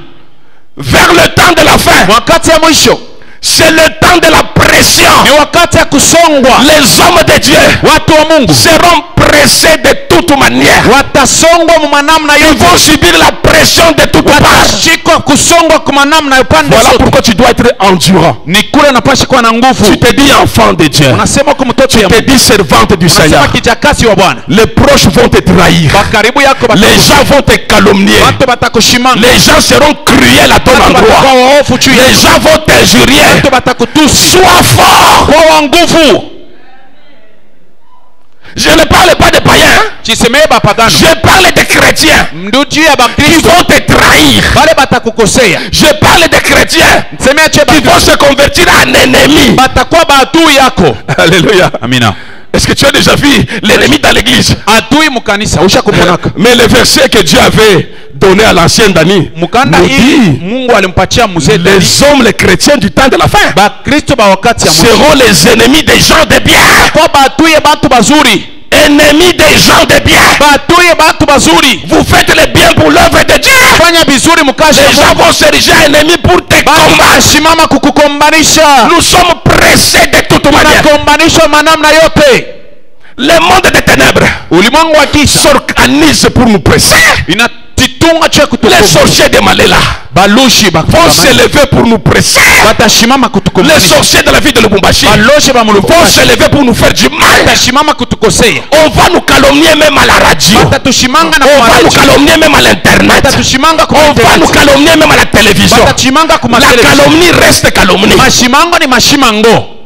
Vers le temps de la fin, Wakati ya mwisho c'est le temps de la pression. ni wakati ya kusongwa. Les hommes de Dieu Watu wa Mungu seront pressés de toute manière. watasongwa kwa manamna Ils vont yote. subir la pression de toute part. Watashikwa kusongwa kwa manamna ya pande Voilà zote. pourquoi tu dois être endurant. Ni kule napasha kuwa na nguvu. Tu te dis enfant de Dieu. Unasema kwa mtoto Tu ya te Mungu. dis servante du Unasema Seigneur. kijakasi wa Bwana. Les proches vont te trahir. Bakaribu yako Les gens vont te calomnier. watu batakushimanga. Les gens seront cruels à ton Watu endroit. batakuwa waofu juu Les yako. gens vont t'injurier. Watu batakutusi. Sois fort. Kwa wa nguvu. Je ne parle pas de païens. Hein? Chisemee bapagano. Je parle des chrétiens Ndugu ya qui Bakristo vont te trahir. bale batakukosea. Je parle des chrétiens Semea che qui vont se convertir en ennemis. batakuwa baadui yako. Alléluia. Amina. Est-ce que tu as déjà vu l'ennemi dans l'église? Adui mukanisa usha kuponaka. Mais le verset que Dieu avait donné à l'ancien Dani Mukanda nous hii dit Mungu alimpatia mzee Dani. les hommes, les chrétiens du temps de la fin Bakristo ba wakati ya mwisho. seront les ennemis des gens de bien. Kwa baadui ya bantu bazuri. Ennemis des gens de bien. Baadui ya bantu bazuri. Vous faites le bien pour l'œuvre de Dieu. Fanya vizuri mukasha. Les gens vont s'ériger ennemis pour te combattre. Shimama kukukombanisha. Nous sommes pressés de toute manière. Tunakombanishwa manamna yote. Le monde des ténèbres Ulimwengu wa kisa s'organise pour nous presser. inatitunga cha Les kutukombanisha. sorciers de Maléla Balushi vont se bakukombanisha. lever pour nous presser. Batashimama Les kutukombanisha. sorciers de la ville de Lubumbashi Baloshe ba vont mulubumbashi. se lever pour nous faire du mal. Batashimama kutukosea. On va nous calomnier même à la radio. Batatushimanga na On va nous kumaraji. calomnier même à l'internet. Batatushimanga On va nous kumaternet. calomnier même à la télévision. Batachimanga La kumaternet. calomnie reste calomnie. Mashimango ni mashimango.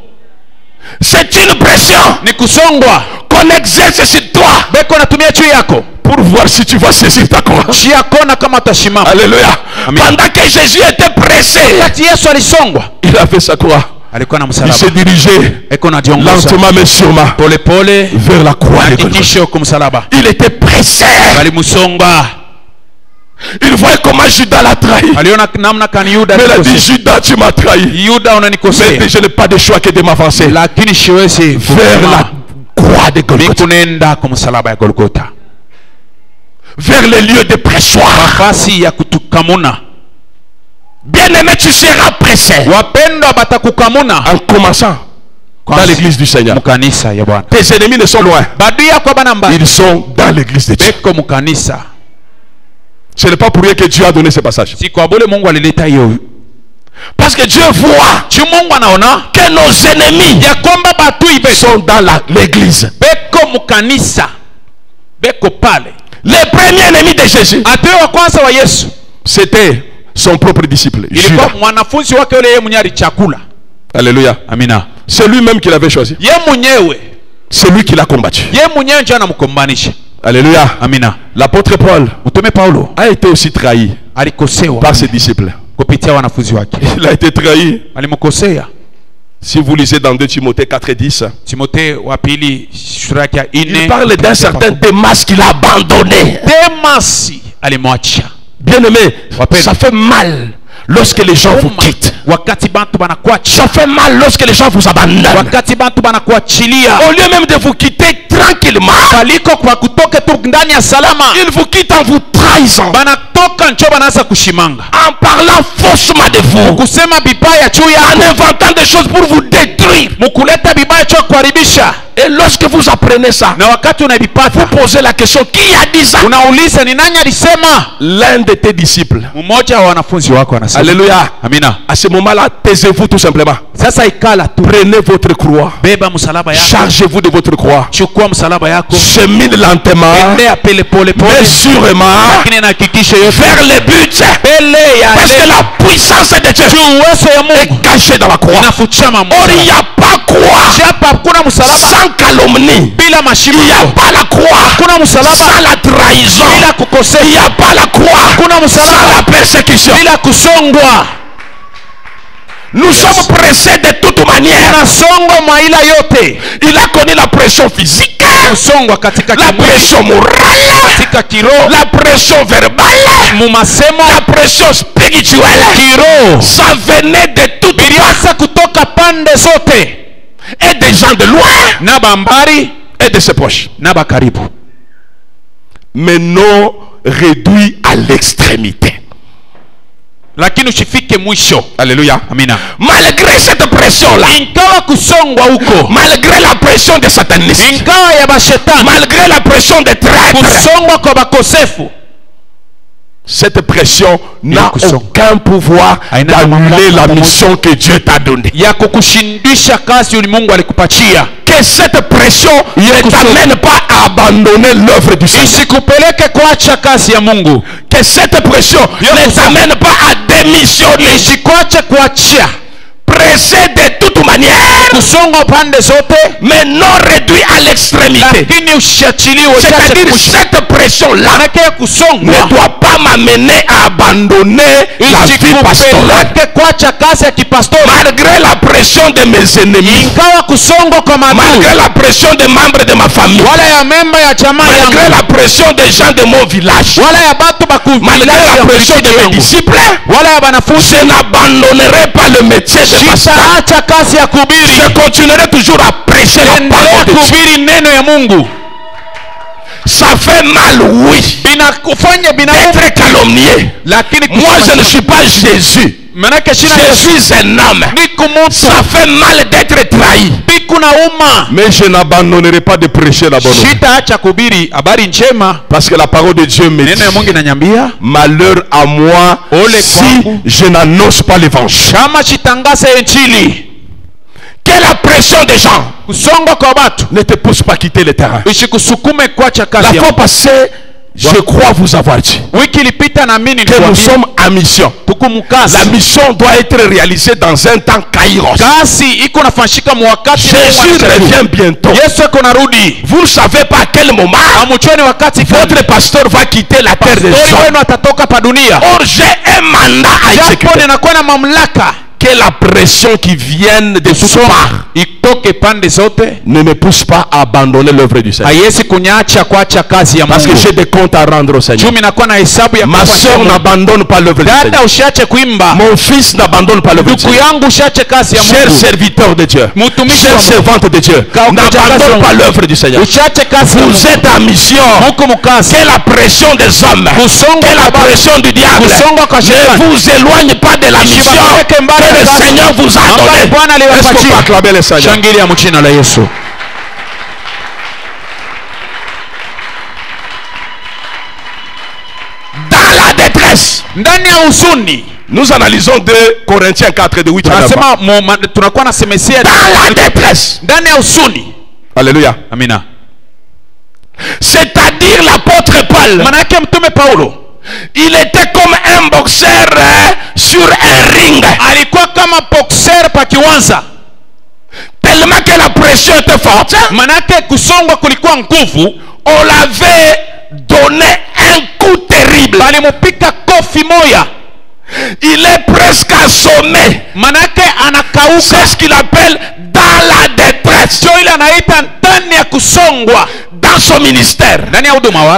C'est une pression Ni kusongwa. qu'on exerce sur toi Beko natumia juu yako. pour voir si tu vas saisir ta croix. Chia kona kama utashimama. Alléluia. Amen. Pendant que Jésus était pressé, Wakati Yesu alisongwa, il a fait sa croix. alikuwa na Il msalaba. s'est dirigé Eko na diongoza. lentement mais sûrement Pole pole. vers la croix de Golgotha. Hakikisho kumsalaba. Il était pressé. Walimusonga. Il voyait comment Judas l'a trahi. Aliona namna kan Yuda Mais il a dit, alikosea. Judas, tu m'as trahi. Yuda Mais unanikosea. je n'ai pas de choix que de m'avancer Lakini siwezi vers la croix de Golgotha. kunenda kumsalaba ya Golgotha. Vers les lieux de pressoir. Nafasi ya kutukamuna. Bien-aimé, tu seras pressé. Wapendwa batakukamuna En commençant dans l'église du Seigneur. mukanisa ya Bwana. Tes ennemis ne sont loin. Badui yako bana mbali. Ils sont dans l'église de Dieu. Beko mukanisa. Ce n'est pas pour rien que Dieu a donné ce passage. Si kwa bole Mungu alileta hiyo. Parce que Dieu voit Chi Mungu anaona que nos ennemis ya kwamba batui sont dans l'église. beko mukanisa. Beko pale. Les premiers ennemis de Jésus, Adui wa kwanza wa Yesu c'était son propre disciple, ilikuwa Judas. mwanafunzi wake yule yeye mwenyewe alichakula. Alléluia. Amina. C'est lui-même qui l'avait choisi. Ye mwenyewe. C'est lui qui l'a combattu. Ye mwenyewe ndio anamkombanisha. Alléluia. Amina. L'apôtre Paul Mtume Paulo a été aussi trahi alikosewa par ses disciples. kupitia wanafunzi wake. Il a été trahi. Alimkosea. Si vous lisez dans 2 Timothée 4:10, Timotheo wa pili sura yake ya 4. il parle d'un certain Démas qu'il a abandonné. Demasi alimwacha. Bien-aimé, Wapendwa. ça fait mal lorsque les gens vous quittent. wakati bantu banakuacha. Ça fait mal lorsque les gens vous abandonnent. Wakati bantu banakuachilia. Au lieu même de vous quitter tranquillement, baliko kwa kutoka tu ndani ya salama, ils vous quittent en vous trahissant, banatoka ncho banaanza kushimanga, en parlant faussement de vous, kusema bibaya juu ya, en inventant des choses pour vous détruire, mukuleta bibaya juu kuharibisha. Et lorsque vous apprenez ça, na wakati unabipata, vous posez la question, qui a dit ça? Unauliza ni nani alisema? L'un de tes disciples. Mmoja wa wanafunzi wako anasema. Alléluia. Amina. À ce moment-là, taisez-vous tout simplement. Sasa ikala tu. Prenez votre croix. Beba msalaba yako. Chargez-vous de votre croix. Chukua msalaba yako. Chemine lentement. Endea pole pole pole. Mais sûrement. Lakini na hakikisha yote. Vers le but. Parce que la puissance de Dieu est cachée dans la croix. Or il n'y a pas croix sans calomnie. Il n'y a pas la croix sans la trahison. Il n'y a pas la croix sans la persécution. Nous sommes pressés de toute manière. Il a connu la pression physique, la pression morale, la pression verbale, la pression spirituelle. Ça venait de toutes parts. Et des gens de loin et de ses proches. Mais non réduit à l'extrémité. Lakini usifike mwisho. Alléluia. Amina. Malgré cette pression là, ingawa kusongwa huko, malgré la pression des satanistes, ingawa ya bashetani, malgré la pression des traîtres, kusongwa kwa bakosefu, cette pression n'a aucun pouvoir d'annuler la mission que Dieu t'a donnée. Ya kukushindisha kazi ulimwengu alikupatia. Que cette pression ne t'amène pas à abandonner l'œuvre du Seigneur. Isikupeleke kuacha kazi ya Mungu. Que cette pression ne t'amène pas à démissionner. Isikuache kuachia. Pressé de toute manière, mais non réduit à l'extrémité. C'est-à-dire cette pression-là ne doit pas m'amener à abandonner la vie pastorale. Malgré la pression de mes ennemis, malgré la pression des membres de ma famille, malgré la pression des gens de mon village, malgré la pression de mes disciples, je n'abandonnerai pas le métier de pasteur. Je continuerai toujours à prêcher la parole de Dieu. Ça fait mal, oui, d'être calomnié. Moi, je ne suis pas Jésus. Je suis un homme. Ça fait mal d'être trahi. Mais je n'abandonnerai pas de prêcher la bonne nouvelle. Parce que la parole de Dieu me dit: malheur à moi si je n'annonce pas l'évangile. Que la pression des gens ne te pousse pas à quitter le terrain. La fois passée, je crois vous avoir dit que nous sommes en mission. La mission doit être réalisée dans un temps kairos. Jésus revient bientôt. Vous ne savez pas à quel moment votre pasteur va quitter la terre des hommes. Or j'ai un mandat à exécuter. Que la pression qui vienne de toutes parts ne me pousse pas à abandonner l'œuvre du Seigneur. Parce que j'ai des comptes à rendre au Seigneur. Ma soeur n'abandonne pas l'œuvre du Seigneur. Mon fils n'abandonne pas l'œuvre du Seigneur. Chers serviteurs de Dieu, chers servantes de Dieu, n'abandonne pas l'œuvre du Seigneur. Vous êtes en mission. Que la pression des hommes, que la pression du diable ne vous éloigne pas de la mission que le Seigneur vous a donné. Est-ce qu'on peut acclamer le Seigneur? Dans la détresse, nous analysons 2 Corinthiens 4 de 8 à 9. Dans la détresse. Alléluia. Amina. C'est-à-dire l'apôtre Paul, il était comme un boxeur sur un ring. Tellement que la pression était forte, on l'avait donné un coup terrible. Il est presque assommé. C'est ce qu'il appelle dans la détresse. Dans son ministère,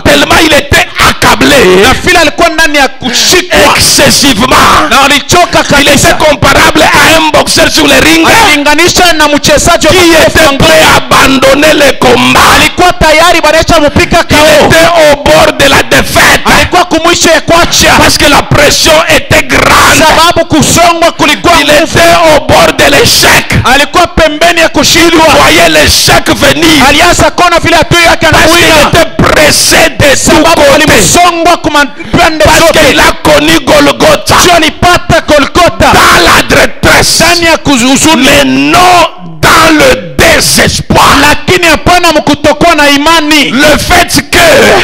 tellement il était accablé accablé na vile alikuwa ndani ya kushikwa excessivement. na alichoka Il kabisa. était comparable à un boxeur sur le ring Alilinganisha na mchezaji wa qui était prêt à abandonner le combat. alikuwa tayari baadaye mpika Il KO. était au bord de la défaite Alikuwa kumwisho ya kwacha parce que la pression était grande. sababu kusongwa kulikuwa Il était au bord de l'échec. alikuwa pembeni ya Il kushindwa. voyait l'échec venir Alianza kuona vile adui yake parce qu'il anakuja était pressé de tous sababu côtés. alimsongwa kwa pande Parce zote. qu'il a connu Golgotha Sio alipata Golgotha dans la détresse, ndani ya huzuni, mais non dans le désespoir. lakini hapana mkutokuwa na imani. Le fait que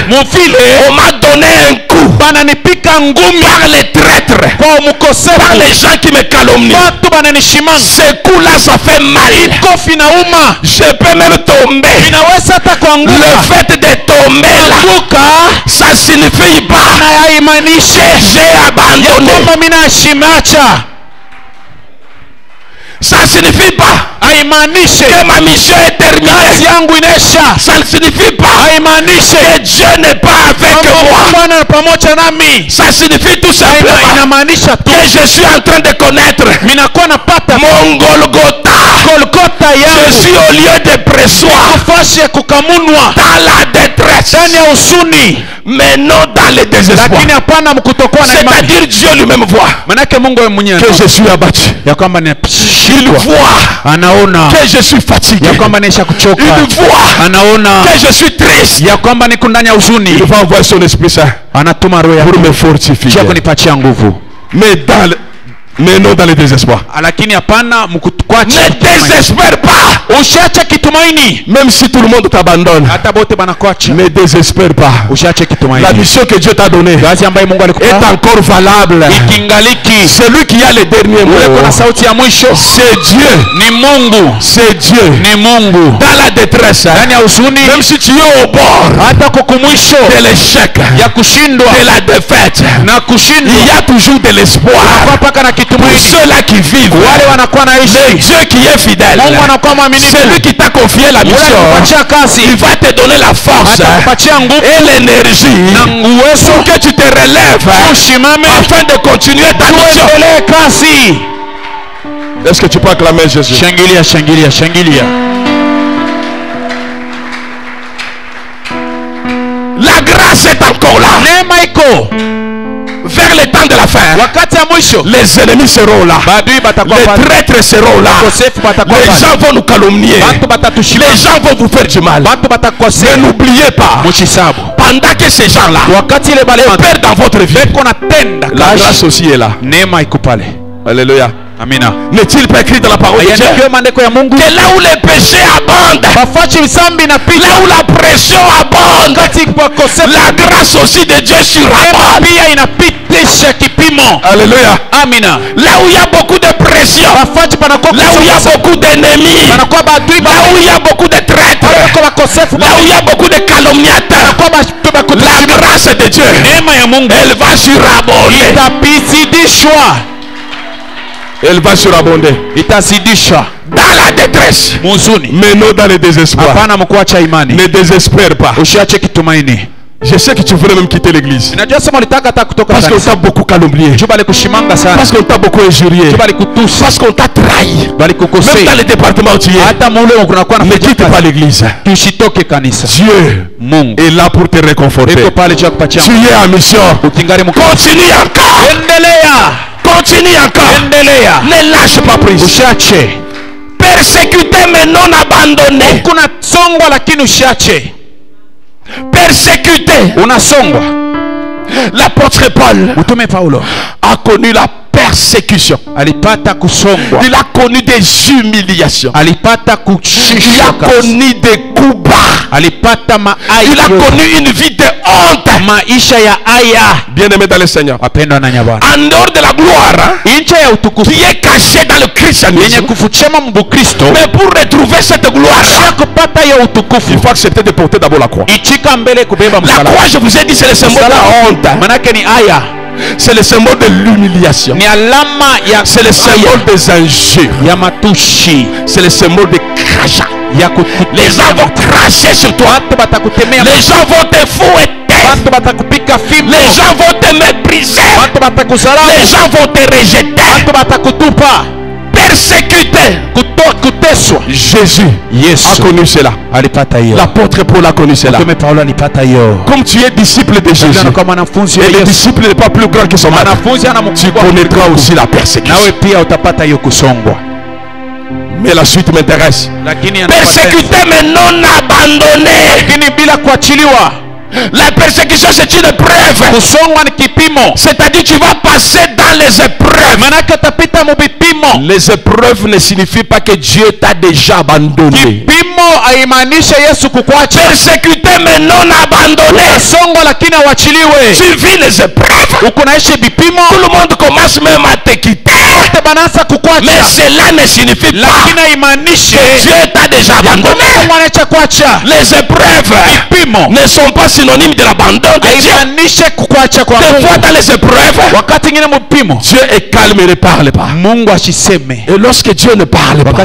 Mufile on m'a donné un coup bananipika ngumi par les traîtres, kwa par mkosefu, les gens qui me calomnient. watu bananishimanga, Ce coup-là, ça fait mal. kofi na uma Je peux même tomber. inaweza hata Le kuanguka. fait de tomber là, Anguka ça signifie pas na yaimanishe j'ai ya abandonné. kwamba mimi nashimacha, Ça signifie pas haimaanishi que ma mission est kazi terminée. yangu inaisha, Ça ne signifie pas haimaanishi que Dieu n'est pas avec moi. Bwana pamoja nami. Ça signifie tout simplement Inamaanisha tu que je suis en train de connaître minakuwa napata mon Golgotha. Golgotha Je yangu, suis au lieu de pressoir, nafasi ya kukamunwa dans la détresse, ndani ya huzuni, mais non dans le désespoir. lakini hapana mkutokuwa na imani. C'est-à-dire Dieu lui-même voit Manake Mungu yeye mwenyewe que je suis abattu. ya kwamba Il ninashindwa, voit anaona que je suis fatigué. ya kwamba naisha kuchoka, Il voit anaona que je suis triste. ya kwamba niko ndani ya huzuni, Il va envoyer son Esprit Saint anatuma roho pour yake me fortifier. kisha kunipatia nguvu, Mais non dans le désespoir. lakini hapana mkukwacha. Ne désespère pas. Ushache kitumaini, Même si tout le monde t'abandonne, hata bote banakwacha, ne désespère pas. ushache La kitumaini. mission que Dieu t'a donnée Kazi ambayo Mungu est alikupa encore valable. ikingaliki. Celui qui a le dernier mot, Ule kuna sauti ya mwisho c'est Dieu. ni Mungu, C'est Dieu. ni Mungu Dans la détresse, ndani ya huzuni, même si tu es au bord hata kukumwisho de l'échec, ya kushindwa de la défaite, na il kushindwa, y a toujours de l'espoir kwa paka na pour kitumaini. ceux-là qui vivent. Wale wanakuwa Le naishi, Dieu qui est fidèle, Mungu anakuwa mwaminifu, celui qui t'a confié la ule mission, akupatia kazi, il va te donner la force atakupatia nguvu et l'énergie na uwezo pour que tu te relèves usimame afin de continuer ta mission. tuendelee kazi. Est-ce que tu peux acclamer Jésus? Shangilia, shangilia, shangilia. La grâce est encore là. Neema iko Vers le temps de la fin, wakati ya mwisho, les ennemis seront là. badui batakuwa Les pale, traîtres seront là. wakosefu batakuwa Les pale, gens vont nous calomnier. batu batatushima, Les gens vont vous faire du mal. batu batakosea. Mais n'oubliez pas, Mushisabu pendant que ces gens-là wakati ile bale opèrent dans votre vie, beko natenda la kazi, grâce aussi est là. neema iko pale. Alléluia. Amina. N'est-il pas écrit dans la parole de Dieu Ayaandikiwe maandiko ya Mungu, que là où les péchés abondent, bafachi zambi na là pita, où la pression abonde, wakati wakosefu la grâce aussi de Dieu surabonde. pia inapitisha kipimo. Alléluia. Amina. Là où il y a beaucoup de pression, Bafachi panakuwa là où il y a beaucoup d'ennemis, panakuwa badui là où il y a beaucoup de traîtres, panakuwa wakosefu là où il y a beaucoup de calomniateurs, panakuwa la grâce de Dieu, neema ya Mungu elle va surabonder. itapizidishwa, Elle va surabonder. itazidishwa Dans la détresse, muzuni, mais non dans le désespoir. hapana mkuacha imani, Ne désespère pas. usiache kitumaini. Je sais que tu voulais même quitter l'église. Najua sema ulitaka hata kutoka Parce qu'on kanisa, t'a beaucoup calomnié. juu balikushimanga sana, Parce qu'on t'a beaucoup injurié. juu balikutusi, Parce qu'on t'a trahi. Même dans balikukosea, le département où tu es. hata mule kunakuwa Ne quitte pas nafanya l'église. tusitoke kanisa. Dieu Mungu est là pour te réconforter. iko pale juu ya kupatia Tu es en mission. ukingali mko. Continue encore. Endelea, Continue encore. endelea, Ne lâche pas prise. usiache. Persécuté mais non abandonné. Kuna songwa lakini usiache, Persécuté. unasongwa. L'apôtre Paul Mtume Paulo a connu la persécution. alipata kusongwa, Il a connu des humiliations. alipata Il a kushishwa, connu des coups bas. alipata Il a maayo, connu une vie de honte. maisha ya aya. Bien-aimé dans le Seigneur. Wapendwa na Bwana, En dehors de la gloire nje ya utukufu qui est cachée dans le yenye christianisme, kufuchema mbukristo, mais pour retrouver cette gloire, ya kupata hiyo il utukufu faut accepter de porter d'abord la croix. ichika mbele kubeba La msalaba. croix, je vous ai dit, c'est le symbole de la honte. Manake ni aya, C'est le symbole de l'humiliation. ni alama ya C'est le symbole des injures. ya matushi C'est le symbole de crachat. ya Les gens vont cracher sur toi. watu batakutemea, Les gens vont te fouetter. Les gens vont te mépriser. Les gens vont te rejeter. Persécuté. Jésus a connu cela. L'apôtre Paul a connu cela. Comme tu es disciple de Jésus, et le disciple n'est pas plus grand que son maître, tu connaîtras aussi la persécution. Mais la suite m'intéresse. Persécuté mais non abandonné. La persécution c'est une épreuve. C'est-à-dire tu vas passer dans les épreuves. Les épreuves ne signifient pas que Dieu t'a déjà abandonné. Persécuté mais non abandonné. Tu vis les épreuves. Tout le monde commence même à te quitter. Mais cela ne signifie pas que Dieu t'a déjà abandonné. Les épreuves ne sont pas synonymes de l'abandon de Dieu. Des fois dans les épreuves, Dieu est calme et ne parle pas. Et lorsque Dieu ne parle pas,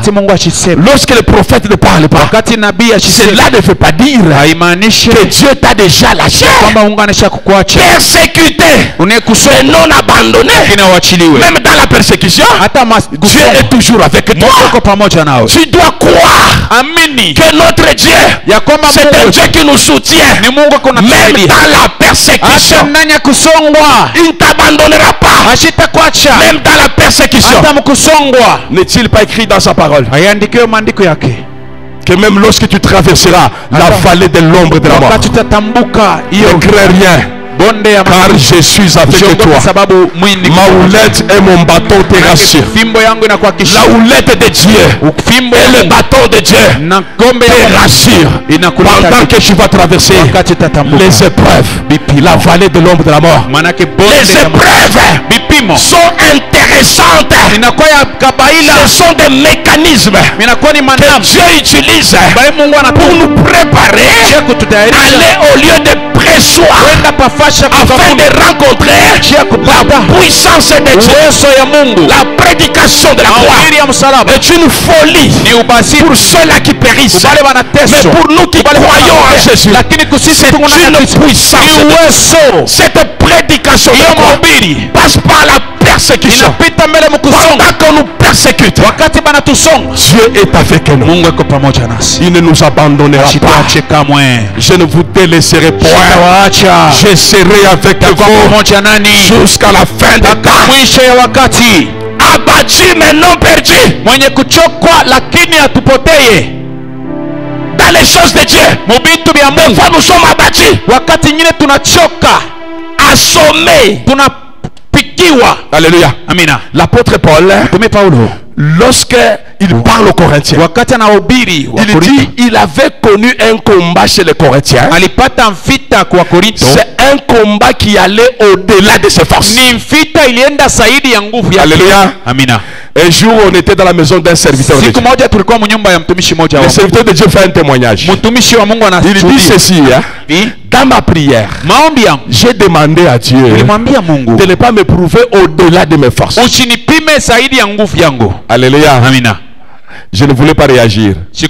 lorsque le prophète ne parle pas, cela ne veut pas dire que Dieu t'a déjà lâché. Persécuté mais non abandonné. Même dans la persécution, Dieu est toujours avec toi. Tu dois croire que notre Dieu, c'est un Dieu qui nous soutient. Même dans la persécution, il ne t'abandonnera pas. Même dans la persécution. N'est-il pas écrit dans sa parole que même lorsque tu traverseras la vallée de l'ombre de la mort, ne crains rien, car je suis avec toi. Ma houlette et mon bâton te rassurent. La houlette de Dieu et le bâton de Dieu te rassurent pendant que tu vas traverser les épreuves, la vallée de l'ombre de la mort. Les épreuves sont intéressantes. Ce sont des mécanismes que Dieu utilise pour nous préparer à aller au lieu de pressoir afin de rencontrer la puissance de Dieu. La prédication de la croix est une folie pour ceux-là qui périssent, mais pour nous qui croyons en Jésus, c'est une puissance. Cette prédication de la croix passe par la persécution. Pendant qu'on nous persécute, Dieu est avec nous. Il ne nous abandonnera pas. Je ne vous délaisserai point. Je serai avec vous jusqu'à la fin de temps. Abattu mais non perdu. Dans les choses de Dieu, des fois nous sommes abattus, assommés. Alléluia. Amina. L'apôtre Paul, lorsque il parle aux Corinthiens, il dit il avait connu un combat chez les Corinthiens. C'est un combat qui allait au-delà de ses forces. Alléluia. Amina. Un jour on était dans la maison d'un serviteur de Dieu. Le serviteur de Dieu fait un témoignage. Il dit ceci, dans ma prière, j'ai demandé à Dieu de ne pas me prouver au-delà de mes forces. Alléluia. Amina. Je ne voulais pas réagir. Je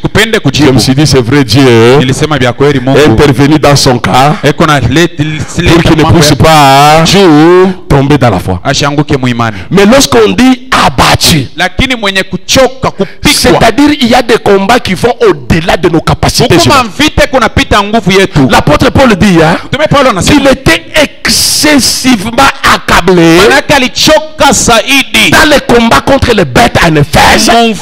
me suis dit c'est vrai, Dieu est intervenu dans son cas pour qu'il ne puisse pas tomber dans la foi. Mais lorsqu'on dit abattu, c'est-à-dire il y a des combats qui vont au-delà de nos capacités. L'apôtre Paul dit qu'il était excessivement accablé dans les combats contre les bêtes en Éphèse, au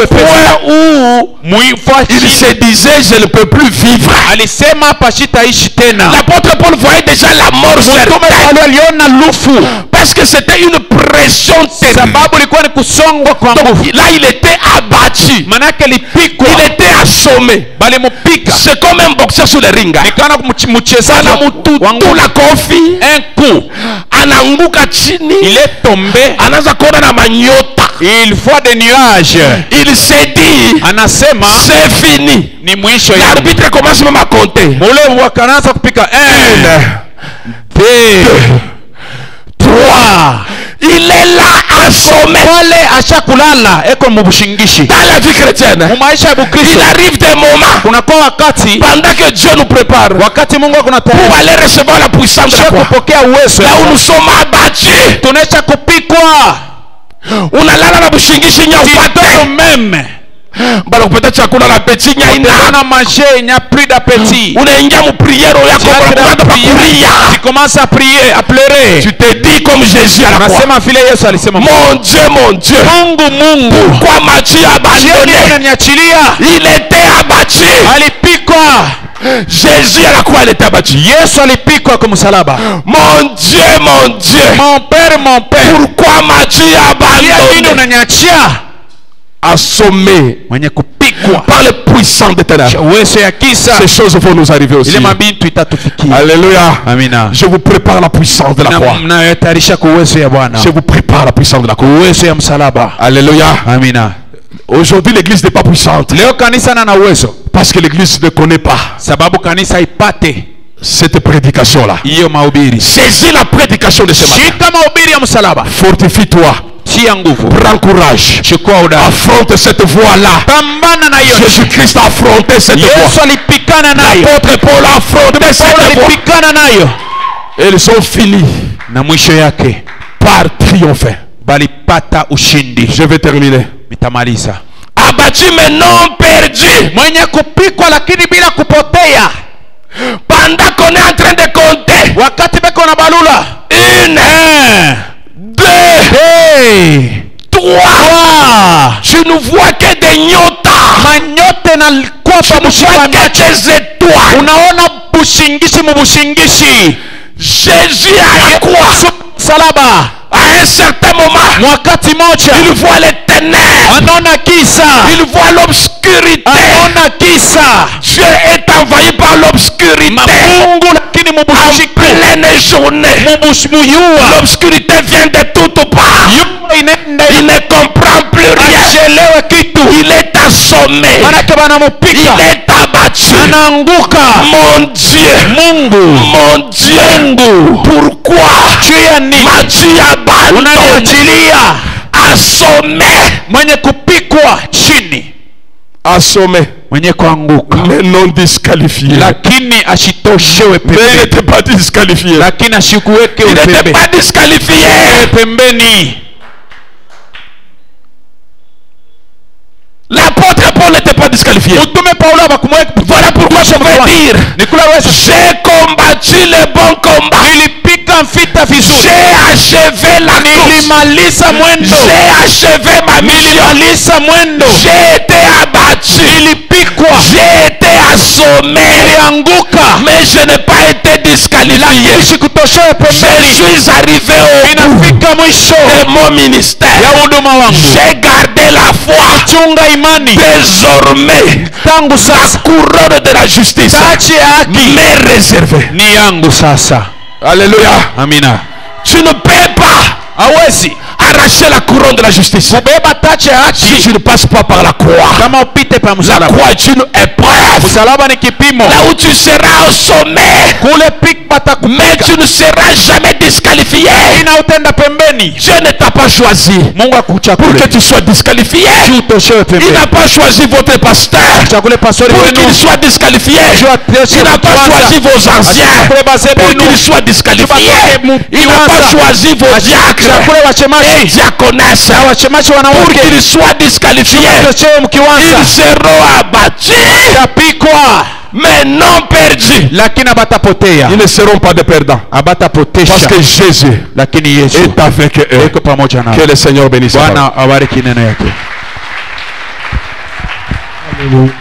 point où il se disait je ne peux plus vivre. L'apôtre Paul voyait déjà la mort certaine, parce que c'était une pression terrible. Donc là il était abattu, il était assommé. C'est comme un boxeur sur le ring. La kofi, un coup, ananguka chini, il est tombé, anaanza kuona na manyota, il voit des nuages, il s'est dit c'est fini. L'arbitre commence même à compter. 1, 2, 3, Il est là assommé. Wale ashakulala eko mubushingishi. Dans la vie chrétienne, Mumaisha ya Bukristo il arrive des moments kunakuwa wakati pendant que Dieu nous prépare wakati Mungu pour akunatayarisha aller recevoir la puissance de la foi. kupokea uwezo. Là où nous sommes abattus, Tunaisha kupikwa. unalala na bushingishi nyaupate. Même. Balo peut-être chakula la petit nyaina. On a mangé, il n'y a plus d'appétit. Unaingia mu prière yako kwa kulia. Tu commences à prier, à pleurer. Tu te dis comme Jésus à la croix. Unasema vile Yesu alisema. Mon Dieu, Mungu. pourquoi m'as-tu abandonné? Il était abattu. Alipikwa. Jésus à la croix, il était abattu. Yesu alipikwa kwa msalaba. Mon Dieu, Mon père. pourquoi m'as-tu abandonné? Unaniachia. Assommé Mwenye kupikwa par le puissant de ténèbres. uwezo ya kisa. Ces choses vont nous arriver aussi. Ile mabintu itatufikia. Alléluia. Amina. Je vous prépare la puissance de la croix. Mnayatarisha kwa uwezo ya Bwana. Je vous prépare la puissance de la croix. Uwezo ya msalaba. Alléluia. Amina. Aujourd'hui, l'église n'est pas puissante. Leo kanisa na uwezo. Parce que l'église ne connaît pas Sababu kanisa ipate cette prédication-là. hiyo mahubiri. Saisis la prédication de ce matin. Shika mahubiri ya msalaba. Fortifie-toi. Tia nguvu. Prends courage. Chukua udani. Affronte cette voie-là. Pambana na hiyo. Jésus-Christ a affronté cette Yesu voie. alipikana nayo. L'apôtre Paul a affronté cette voie. Alipikana nayo. Et ils ont fini Na mwisho yake par triompher. balipata ushindi. Je vais terminer. Mitamaliza. Abattu mais non perdu. Mwenye kupikwa lakini bila kupotea. Pendant qu'on est en train de compter. Wakati beko na balula. 1, 2, 3. Je ne vois que des nyota. Manyote na kwapa Je vois que des étoiles. unaona bushingishi mubushingishi. Jésus à la croix. Salaba. À un certain moment, Wakati moja il voit les ténèbres. anaona kisa. Il voit l'obscurité. Anaona kisa. Dieu est envahi par l'obscurité. Mungu lakini En mubushiku. pleine journée. Mubusmuyua. L'obscurité vient de toutes parts. Yuma inenda. Il ne comprend plus rien. Achelewe kitu. Il est assommé. Manake Il banamupika. est abattu. Anaanguka. Mon Dieu. Mungu. Mon Dieu. Pourquoi m'as-tu abandonné? Unaniachilia. Assommé. Mwenye kupikwa chini. Assommé. Mwenye kuanguka. Mais non disqualifié. Lakini ashitoshewe Mais il pembeni. n'était pas disqualifié. Lakini ashikuweke Il n'était upembe. pas disqualifié. Pembeni. L'apôtre Paul n'était pas disqualifié. Mtume Paulo abakumweka. Voilà pourquoi je vais dire, j'ai combattu le bon combat. Nilipika vita vizuri. J'ai achevé la course. Nilimaliza mwendo. J'ai achevé ma mission. Nilimaliza mwendo. J'ai été abattu. Nilipikwa. J'ai été assommé. Nilianguka. Mais je n'ai pas été disqualifié. Sikutoshewe pembeni. Je suis arrivé au bout Ninafika mwisho de mon ministère. ya huduma wangu. J'ai gardé la foi. Chunga imani. Désormais, Tangu la sasa couronne de la justice taji ya haki m'est réservée. ni yangu sasa. Alléluia. Amina. Tu ne peux pas Hawezi arracher la couronne de la justice kubeba taji ya si haki tu ne passes pas par la croix. kama upite pa La msalaba. croix est une épreuve. Msalaba ni kipimo. Là où tu seras au sommet, Kule pik mais batakupika. tu ne seras jamais disqualifié. Ina utenda pembeni. Dieu ne t'a pas choisi Mungu pour akuchakule. que tu sois disqualifié. Utoshewe Il pembeni. n'a pas choisi votre pasteur Chakule pastori pour wenu. qu'il soit disqualifié. Il n'a pas choisi vos anciens pour qu'ils soient disqualifiés. Il n'a pas choisi vos diacres Chakule et wachemashi. diaconesses Na wachemashi pour wanawake. qu'ils soient disqualifiés. Utoshewe Ils mkiwanza. seront abattus, Tapikwa. mais non perdus. Lakini abatapotea. Ils ne seront pas des perdants. Parce Abatapotesha. que Jésus Lakini Yesu est avec eux. yuko pamoja nao. Que le Seigneur bénisse. Bwana abariki neno yake. Hallelujah.